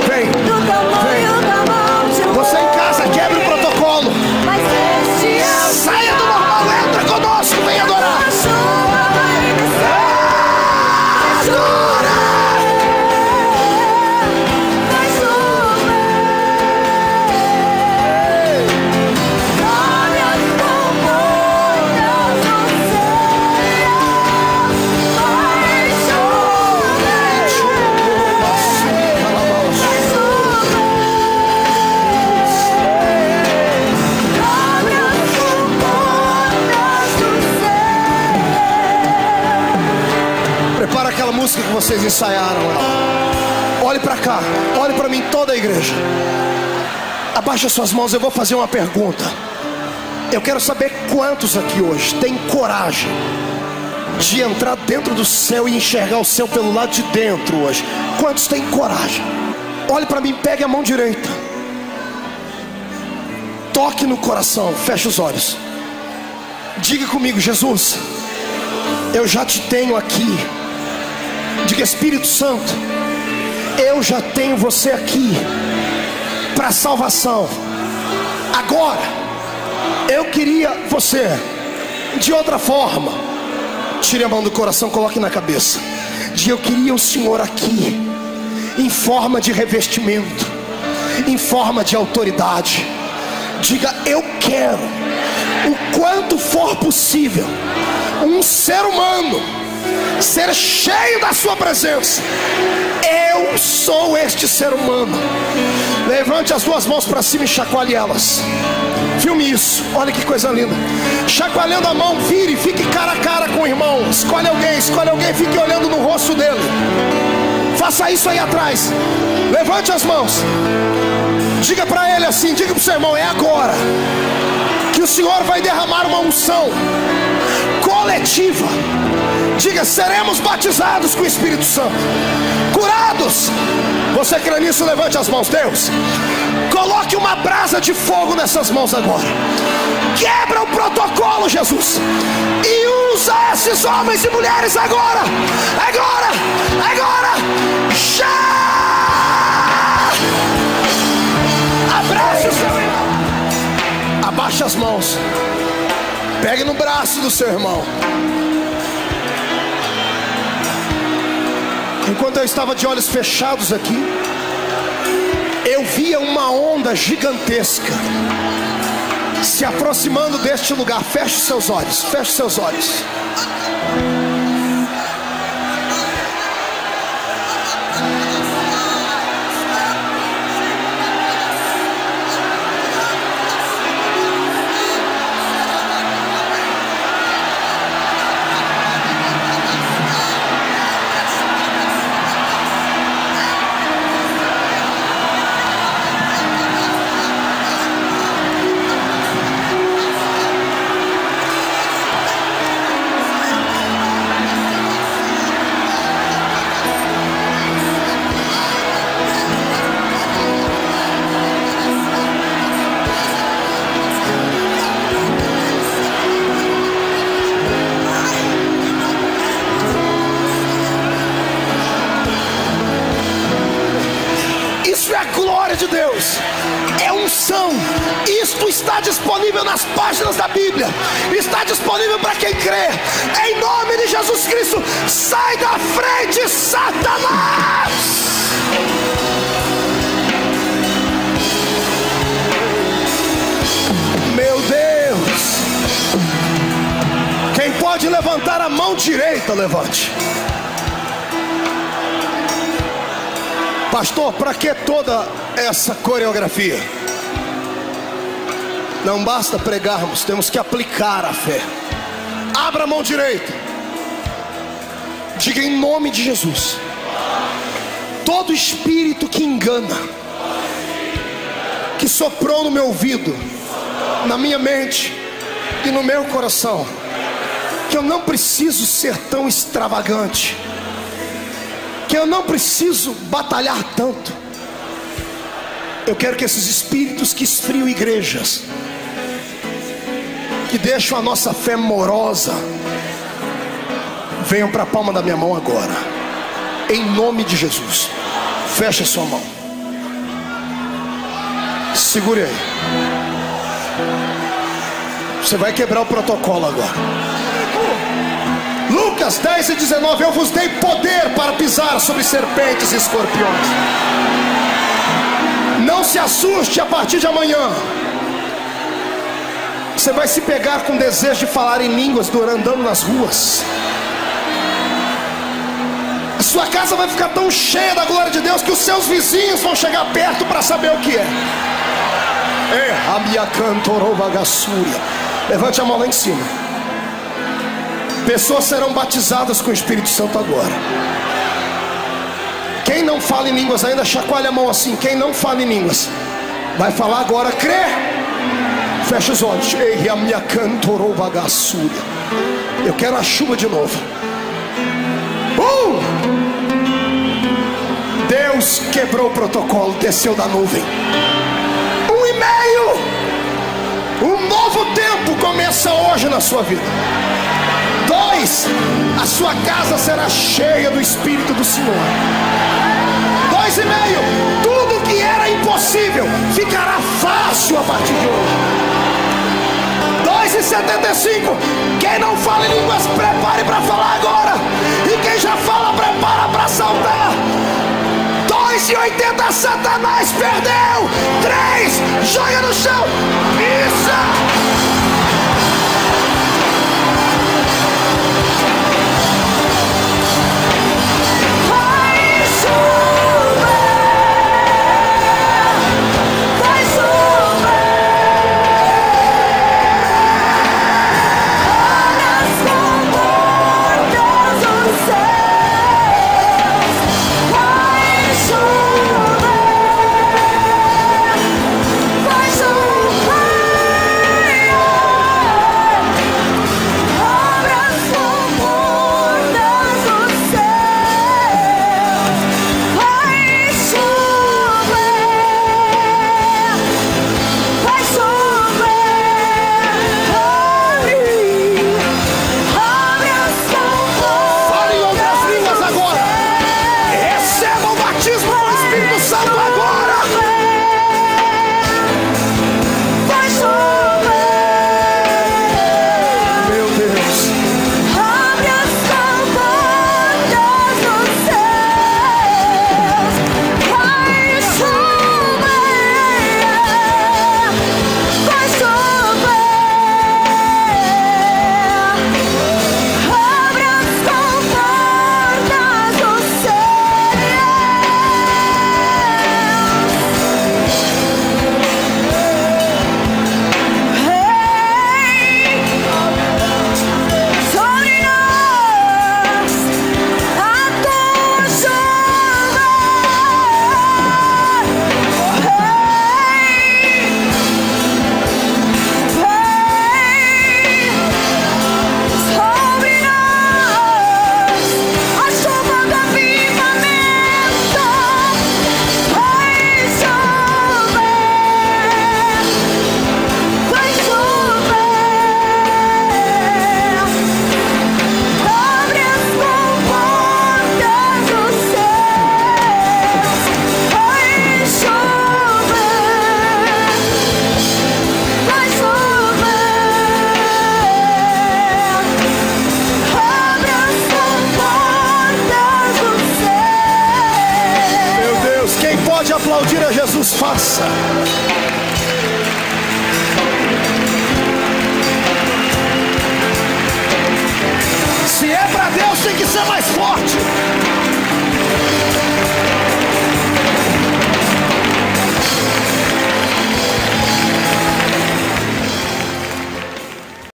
Vem, vem. Você em casa, quebre o protocolo. Saia do normal, entra conosco, vem adorar. Aquela música que vocês ensaiaram. Olhe para cá, olhe para mim, toda a igreja. Abaixa suas mãos, eu vou fazer uma pergunta. Eu quero saber quantos aqui hoje têm coragem de entrar dentro do céu e enxergar o céu pelo lado de dentro hoje. Quantos têm coragem? Olhe para mim, pegue a mão direita, toque no coração, feche os olhos. Diga comigo: Jesus, eu já te tenho aqui. Diga: Espírito Santo, eu já tenho você aqui para salvação. Agora eu queria você de outra forma. Tire a mão do coração, coloque na cabeça. Diga: eu queria o Senhor aqui em forma de revestimento, em forma de autoridade. Diga: eu quero, o quanto for possível, um ser humano ser cheio da sua presença. Eu sou este ser humano. Levante as duas mãos para cima e chacoalhe elas. Filme isso, olha que coisa linda. Chacoalhando a mão, vire, fique cara a cara com o irmão. Escolhe alguém, fique olhando no rosto dele. Faça isso aí atrás. Levante as mãos. Diga para ele assim, diga para o seu irmão: é agora que o Senhor vai derramar uma unção coletiva. Diga: seremos batizados com o Espírito Santo, curados. Você crê nisso? Levante as mãos. Deus, coloque uma brasa de fogo nessas mãos agora. Quebra o protocolo, Jesus, e usa esses homens e mulheres agora. Agora, agora. Já! as mãos. Pegue no braço do seu irmão. Enquanto eu estava de olhos fechados aqui, eu via uma onda gigantesca se aproximando deste lugar. Feche os seus olhos, feche os seus olhos. De Deus, é unção. Isto está disponível nas páginas da Bíblia, está disponível para quem crê. Em nome de Jesus Cristo, sai da frente, Satanás. Meu Deus, quem pode levantar a mão direita, levante. Pastor, para que toda essa coreografia? Não basta pregarmos, temos que aplicar a fé. Abra a mão direita. Diga em nome de Jesus: todo espírito que engana, que soprou no meu ouvido, na minha mente e no meu coração, que eu não preciso ser tão extravagante, que eu não preciso batalhar tanto. Eu quero que esses espíritos que esfriam igrejas, que deixam a nossa fé morosa, venham para a palma da minha mão agora, em nome de Jesus. Feche a sua mão, segure aí. Você vai quebrar o protocolo agora. Lucas 10:19: eu vos dei poder para pisar sobre serpentes e escorpiões. Não se assuste, a partir de amanhã você vai se pegar com desejo de falar em línguas andando nas ruas. A sua casa vai ficar tão cheia da glória de Deus que os seus vizinhos vão chegar perto para saber o que é. A minha cantorovagassúria. Levante a mão lá em cima. Pessoas serão batizadas com o Espírito Santo agora. Quem não fala em línguas ainda, chacoalha a mão assim. Quem não fala em línguas vai falar agora, crê. Fecha os olhos. Ei, a minha cantorovagassúria. Eu quero a chuva de novo. Deus quebrou o protocolo, desceu da nuvem. 1,5. Um novo tempo começa hoje na sua vida. 2, a sua casa será cheia do Espírito do Senhor. 2,5, tudo que era impossível ficará fácil a partir de hoje. 2,75, quem não fala em línguas, prepare para falar agora. E quem já fala, prepara para saltar. 2,80, Satanás perdeu. 3, joga no chão, pisa. aplaudir a Jesus, faça. Se é para Deus, tem que ser mais forte.